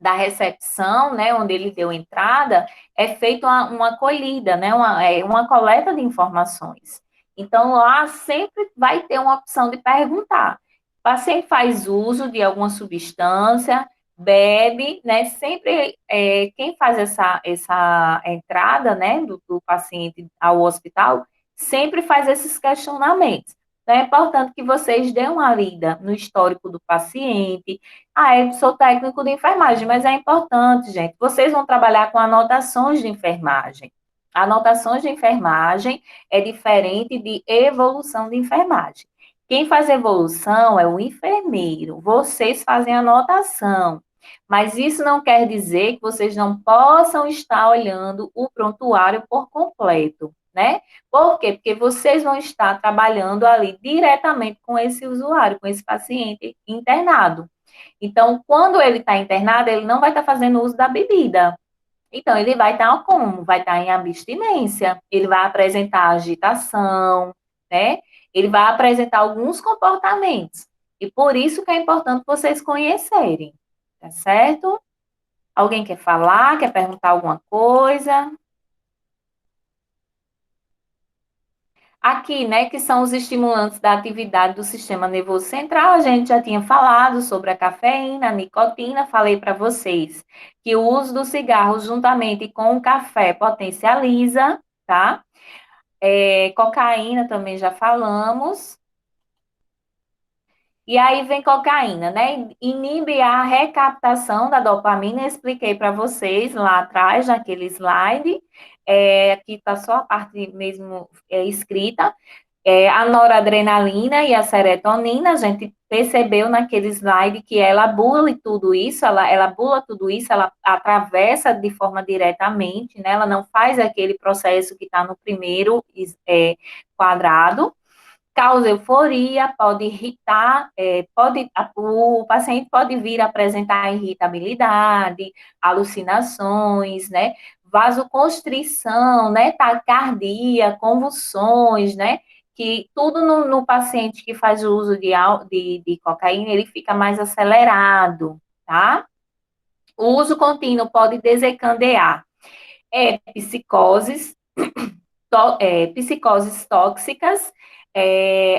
da recepção, né, onde ele deu entrada, é feita uma acolhida, né, uma coleta de informações. Então, lá sempre vai ter uma opção de perguntar. O paciente faz uso de alguma substância, bebe, né, sempre quem faz essa entrada, né, do paciente ao hospital, sempre faz esses questionamentos. Então, é importante que vocês dêem uma lida no histórico do paciente. Eu sou técnico de enfermagem, mas é importante, gente. Vocês vão trabalhar com anotações de enfermagem. Anotações de enfermagem é diferente de evolução de enfermagem. Quem faz evolução é o enfermeiro. Vocês fazem anotação. Mas isso não quer dizer que vocês não possam estar olhando o prontuário por completo, né? Por quê? Porque vocês vão estar trabalhando ali diretamente com esse usuário, com esse paciente internado. Então, quando ele está internado, ele não vai estar fazendo uso da bebida. Então, ele vai estar como? Vai estar em abstinência, ele vai apresentar agitação, né? Ele vai apresentar alguns comportamentos. E por isso que é importante vocês conhecerem, tá certo? Alguém quer falar, quer perguntar alguma coisa? Aqui, né, que são os estimulantes da atividade do sistema nervoso central, a gente já tinha falado sobre a cafeína, a nicotina, falei para vocês que o uso do cigarro juntamente com o café potencializa, tá? Cocaína também já falamos. E aí vem cocaína, né? Inibe a recaptação da dopamina, eu expliquei para vocês lá atrás, naquele slide. Aqui está só a parte mesmo escrita. A noradrenalina e a serotonina, a gente percebeu naquele slide que ela bula tudo isso, ela bula tudo isso, ela atravessa de forma diretamente, né? Ela não faz aquele processo que está no primeiro quadrado. Causa euforia, pode irritar, o paciente pode vir a apresentar irritabilidade, alucinações, né? Vasoconstrição, né? Taquicardia, convulsões, né? Que tudo no paciente que faz o uso de cocaína, ele fica mais acelerado, tá? O uso contínuo pode desencadear psicoses, psicoses tóxicas,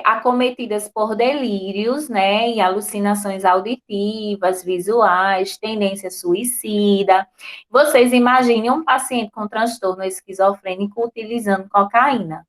acometidas por delírios, né, e alucinações auditivas, visuais, tendência suicida. Vocês imaginem um paciente com transtorno esquizofrênico utilizando cocaína.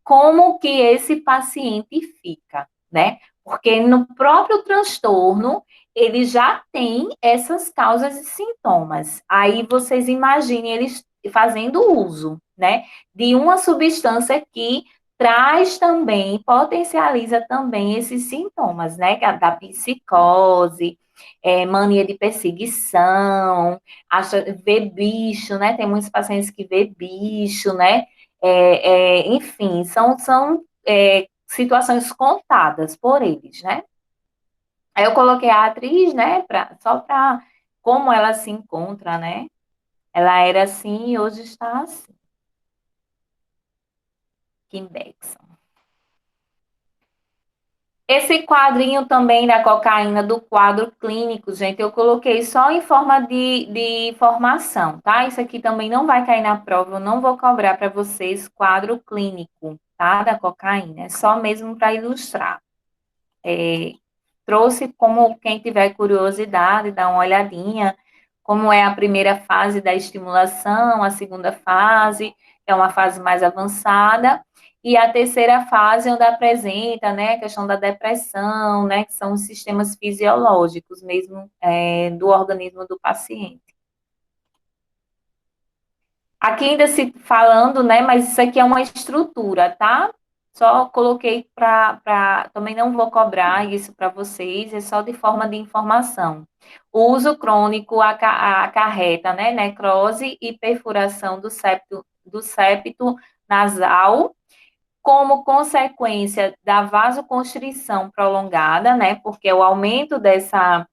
Como que esse paciente fica, né? Porque no próprio transtorno, ele já tem essas causas e sintomas. Aí vocês imaginem eles fazendo uso, né, de uma substância que traz também, potencializa também esses sintomas, né, da psicose, mania de perseguição, vê bicho, né, tem muitos pacientes que vê bicho, né, enfim, são situações contadas por eles, né. Aí eu coloquei a atriz, né, só para como ela se encontra, né, ela era assim e hoje está assim. Kim Beckson. Esse quadrinho também da cocaína, do quadro clínico, gente, eu coloquei só em forma de informação, tá? Isso aqui também não vai cair na prova, eu não vou cobrar para vocês quadro clínico, tá? Da cocaína, é só mesmo para ilustrar. Trouxe como quem tiver curiosidade, dá uma olhadinha, como é a primeira fase da estimulação, a segunda fase, é uma fase mais avançada, e a terceira fase, onde apresenta, né, a questão da depressão, né, que são os sistemas fisiológicos mesmo do organismo do paciente. Aqui ainda se falando, né, mas isso aqui é uma estrutura, tá? Só coloquei também não vou cobrar isso para vocês, é só de forma de informação. O uso crônico acarreta, né, necrose e perfuração do septo nasal, como consequência da vasoconstrição prolongada, né, porque o aumento dessa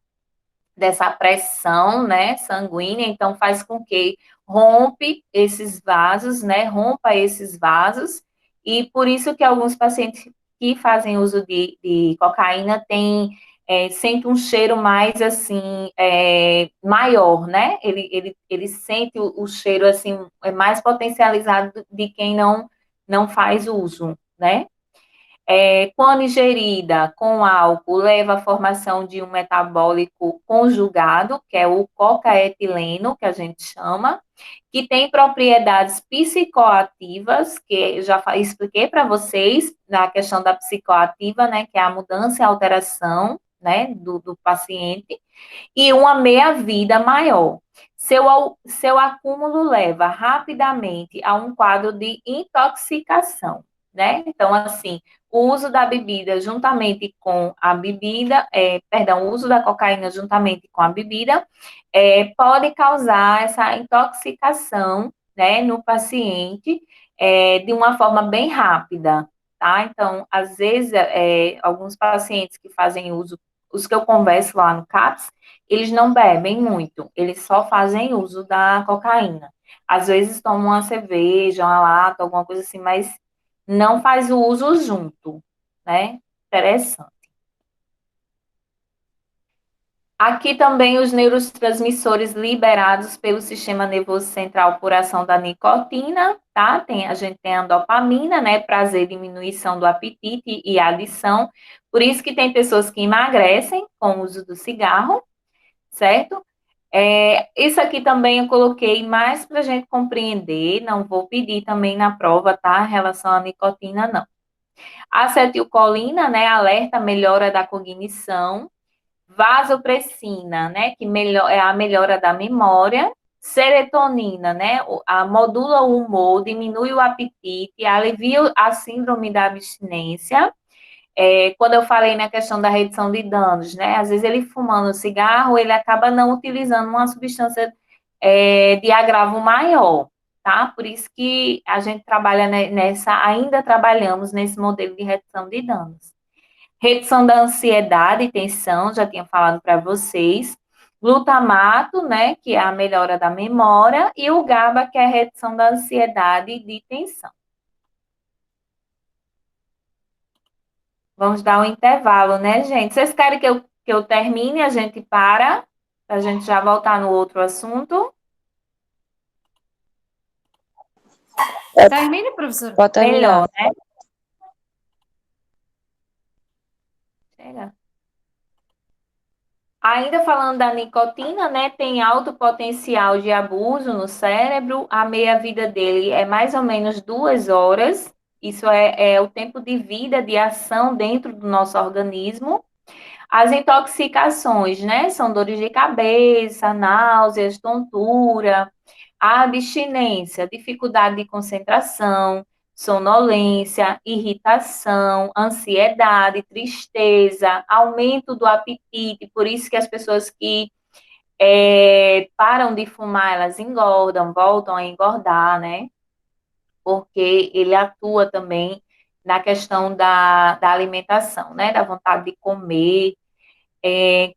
pressão, né, sanguínea, então faz com que rompe esses vasos, né? Rompa esses vasos, e por isso que alguns pacientes que fazem uso de cocaína têm, sente um cheiro mais, assim, maior, né? Ele sente o cheiro, assim, mais potencializado de quem não faz uso, né? Quando ingerida com álcool, leva à formação de um metabólico conjugado, que é o cocaetileno, que a gente chama, que tem propriedades psicoativas, que eu já expliquei para vocês na questão da psicoativa, né, que é a mudança e alteração, né, do paciente, e uma meia-vida maior. Seu acúmulo leva rapidamente a um quadro de intoxicação, né? Então, assim, o uso da bebida juntamente com a bebida, o uso da cocaína juntamente com a bebida, pode causar essa intoxicação, né, no paciente, de uma forma bem rápida, tá? Então, às vezes, alguns pacientes que fazem uso, os que eu converso lá no CAPS, eles não bebem muito, eles só fazem uso da cocaína. Às vezes tomam uma cerveja, uma lata, alguma coisa assim, mas não faz o uso junto, né? Interessante. Aqui também os neurotransmissores liberados pelo sistema nervoso central por ação da nicotina, tá? A gente tem a dopamina, né? Prazer, diminuição do apetite e adição. Por isso que tem pessoas que emagrecem com o uso do cigarro, certo? Isso aqui também eu coloquei mais para a gente compreender, não vou pedir também na prova, tá? Em relação à nicotina, não. Acetilcolina, né? Alerta melhora da cognição. Vasopressina, né? Que é a melhora da memória. Serotonina, né? Modula o humor, diminui o apetite, alivia a síndrome da abstinência. Quando eu falei na questão da redução de danos, né? Às vezes ele fumando cigarro, ele acaba não utilizando uma substância de agravo maior, tá? Por isso que a gente trabalha ainda trabalhamos nesse modelo de redução de danos. Redução da ansiedade e tensão, já tinha falado para vocês. Glutamato, né, que é a melhora da memória, e o GABA, que é a redução da ansiedade e de tensão. Vamos dar um intervalo, né, gente? Vocês querem que eu termine, a gente para a gente já voltar no outro assunto? Termine, professora. Pode terminar. Melhor, né? Chega. Ainda falando da nicotina, né, tem alto potencial de abuso no cérebro, a meia-vida dele é mais ou menos 2 horas, isso é o tempo de vida, de ação dentro do nosso organismo. As intoxicações, né, são dores de cabeça, náuseas, tontura, a abstinência, dificuldade de concentração, sonolência, irritação, ansiedade, tristeza, aumento do apetite, por isso que as pessoas que param de fumar, elas engordam, voltam a engordar, né? Porque ele atua também na questão da alimentação, né? Da vontade de comer,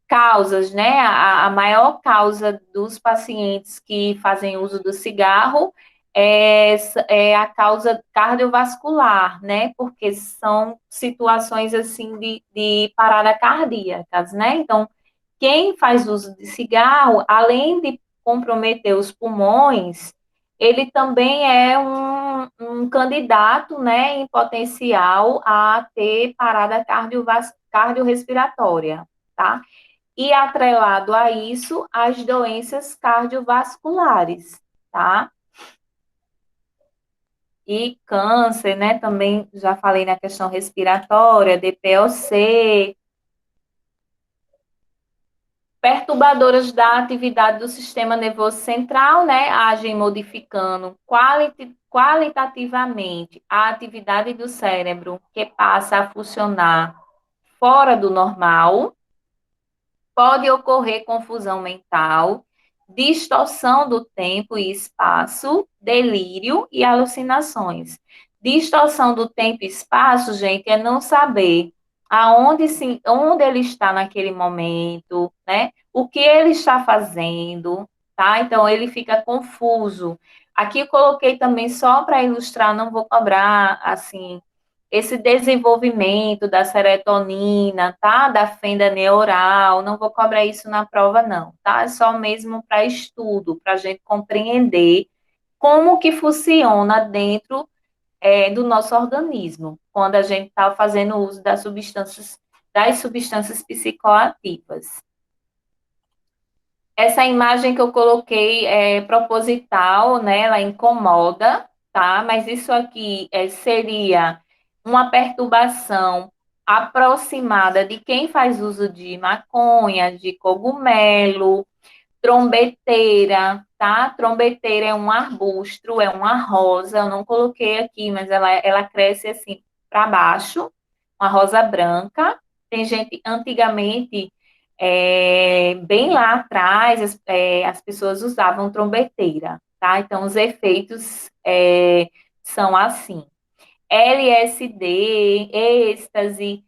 causas, né? A maior causa dos pacientes que fazem uso do cigarro é a causa cardiovascular, né? Porque são situações assim de parada cardíacas, né? Então, quem faz uso de cigarro, além de comprometer os pulmões, ele também é um candidato, né, em potencial a ter parada cardiorrespiratória, tá? E atrelado a isso, as doenças cardiovasculares, tá? E câncer, né? Também já falei na questão respiratória, DPOC, perturbadoras da atividade do sistema nervoso central, né? Agem modificando qualitativamente a atividade do cérebro, que passa a funcionar fora do normal. Pode ocorrer confusão mental, distorção do tempo e espaço, delírio e alucinações. Distorção do tempo e espaço, gente, é não saber onde ele está naquele momento, né? O que ele está fazendo, tá? Então, ele fica confuso. Aqui eu coloquei também só para ilustrar, não vou cobrar, assim, esse desenvolvimento da serotonina, tá? Da fenda neural, não vou cobrar isso na prova, não, tá? É só mesmo para estudo, para a gente compreender como que funciona dentro do nosso organismo, quando a gente está fazendo uso das substâncias psicoativas. Essa imagem que eu coloquei é proposital, né? Ela incomoda, tá? Mas isso aqui seria uma perturbação aproximada de quem faz uso de maconha, de cogumelo, trombeteira, tá? Trombeteira é um arbusto, é uma rosa, eu não coloquei aqui, mas ela cresce assim para baixo, uma rosa branca. Tem gente, antigamente, bem lá atrás, as pessoas usavam trombeteira, tá? Então, os efeitos são assim. LSD, êxtase,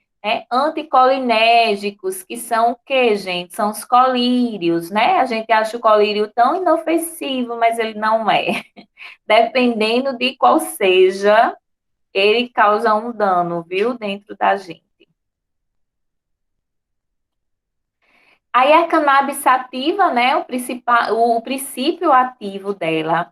anticolinérgicos, que são o quê, gente? São os colírios, né? A gente acha o colírio tão inofensivo, mas ele não é. Dependendo de qual seja, ele causa um dano, viu, dentro da gente. Aí a cannabis sativa, né? O princípio ativo dela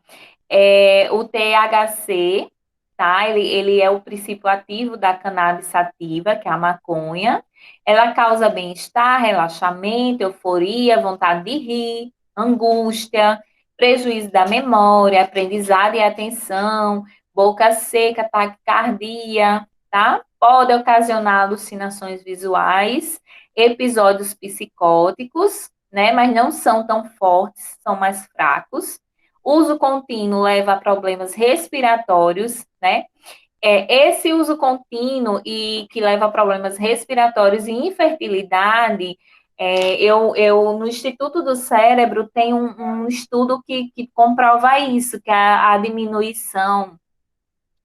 é o THC, tá? Ele é o princípio ativo da cannabis sativa, que é a maconha. Ela causa bem-estar, relaxamento, euforia, vontade de rir, angústia, prejuízo da memória, aprendizado e atenção, boca seca, taquicardia, tá? Pode ocasionar alucinações visuais, episódios psicóticos, né? Mas não são tão fortes, são mais fracos. Uso contínuo leva a problemas respiratórios, né? Esse uso contínuo e que leva a problemas respiratórios e infertilidade, no Instituto do Cérebro tem um estudo que comprova isso, que é a diminuição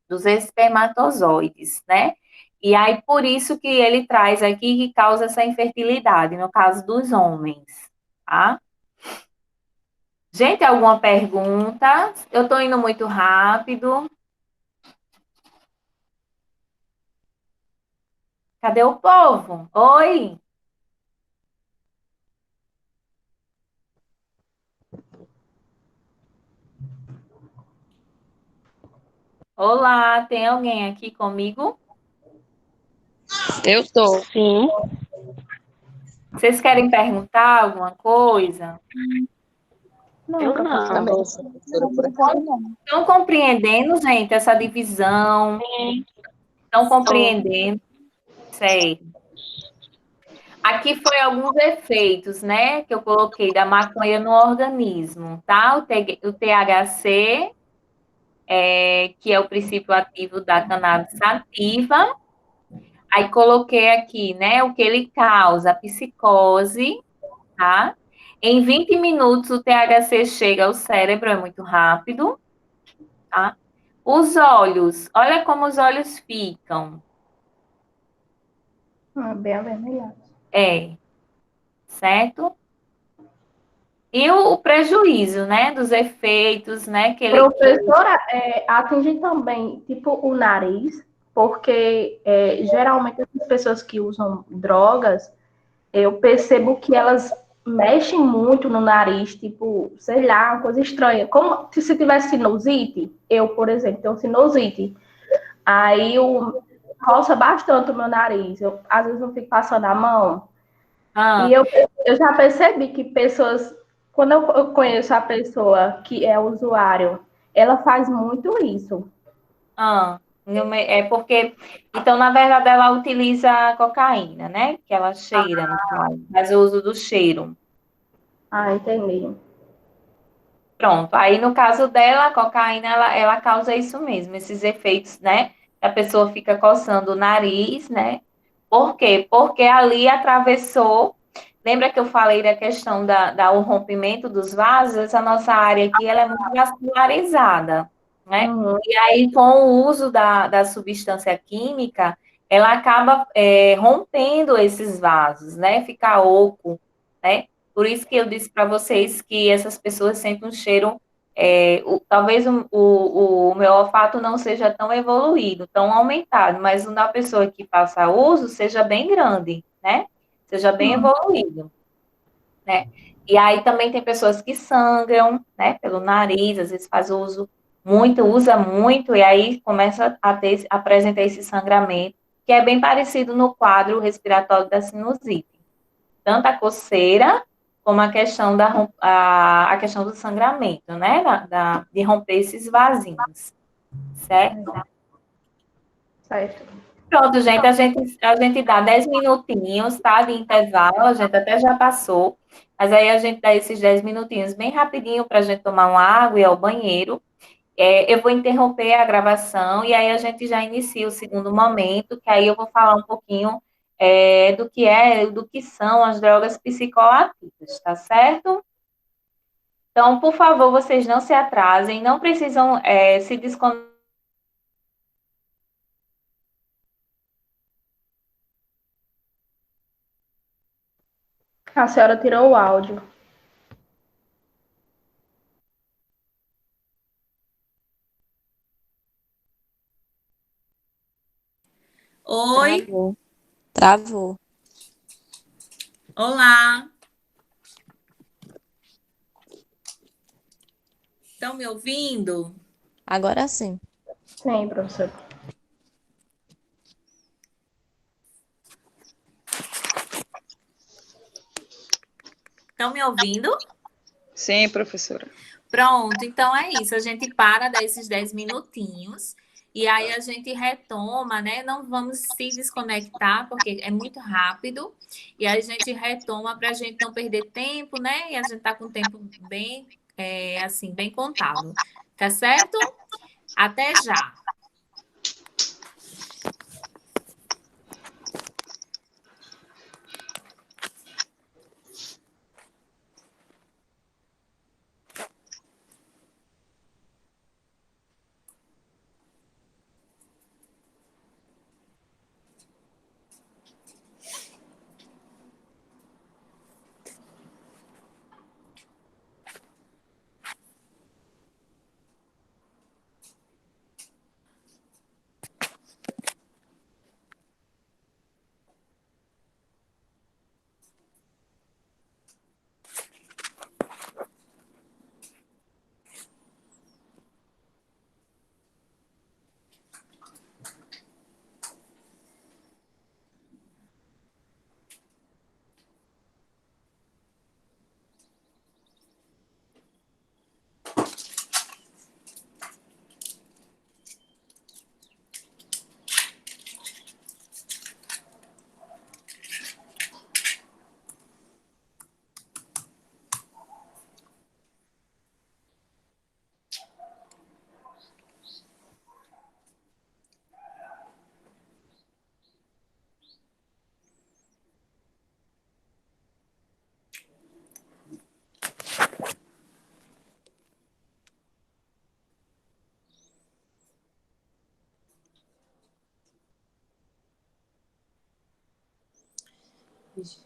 dos espermatozoides, né? E aí, por isso que ele traz aqui que causa essa infertilidade, no caso dos homens, tá? Gente, alguma pergunta? Eu estou indo muito rápido. Cadê o povo? Oi! Olá, tem alguém aqui comigo? Eu tô. Sim. Vocês querem perguntar alguma coisa? Eu não. Estão Estão compreendendo, gente, essa divisão? Estão compreendendo? Sei. Aqui foi alguns efeitos, né, que eu coloquei da maconha no organismo, tá? O THC, que é o princípio ativo da cannabis sativa. Aí coloquei aqui, né, o que ele causa, a psicose, tá? Em 20 minutos o THC chega ao cérebro, é muito rápido, tá? Os olhos, olha como os olhos ficam. Bem avermelhado. Certo? E o prejuízo, né, dos efeitos, né, que ele... Professora, atinge também, tipo, o nariz, porque geralmente as pessoas que usam drogas, eu percebo que elas mexem muito no nariz, tipo, sei lá, uma coisa estranha. Como se tivesse sinusite, eu, por exemplo, tenho sinusite. Aí roça bastante o meu nariz. Eu, às vezes, não fico passando a mão. Ah, E eu já percebi que pessoas, quando eu conheço a pessoa que é usuário, ela faz muito isso. é porque... Então, na verdade, ela utiliza a cocaína, né, que ela cheira, no caso, faz o uso do cheiro. Ah, entendi. Pronto, aí no caso dela, a cocaína, ela causa isso mesmo, esses efeitos, né? A pessoa fica coçando o nariz, né? Por quê? Porque ali atravessou. Lembra que eu falei da questão o rompimento dos vasos? Essa nossa área aqui, ela é muito vascularizada, né? Uhum. E aí, com o uso da substância química, ela acaba rompendo esses vasos, né? Fica oco, né? Por isso que eu disse para vocês que essas pessoas sentem um cheiro, talvez o meu olfato não seja tão evoluído, tão aumentado, mas o da pessoa que passa uso seja bem grande, né? Seja bem evoluído, né? E aí também tem pessoas que sangram, né, pelo nariz, às vezes faz uso muito, usa muito, e aí começa a apresentar esse sangramento, que é bem parecido no quadro respiratório da sinusite. Tanto a coceira, como a questão, a questão do sangramento, né, de romper esses vasinhos, certo? Certo. Pronto, gente, a gente dá 10 minutinhos, tá, de intervalo, a gente até já passou, mas aí a gente dá esses 10 minutinhos bem rapidinho para a gente tomar uma água e ir ao banheiro. Eu vou interromper a gravação e aí a gente já inicia o segundo momento, que aí eu vou falar um pouquinho do que são as drogas psicoativas, tá certo? Então, por favor, vocês não se atrasem, não precisam se desconectar. A senhora tirou o áudio. Oi, Travou. Travou. olá, estão me ouvindo? Agora sim. Sim, professor. Estão me ouvindo? Sim, professora. Pronto, então é isso. A gente para, dá esses 10 minutinhos e aí a gente retoma, né? Não vamos se desconectar, porque é muito rápido, e aí a gente retoma para a gente não perder tempo, né? E a gente tá com o tempo bem, assim, bem contado. Tá certo? Até já. Vixe,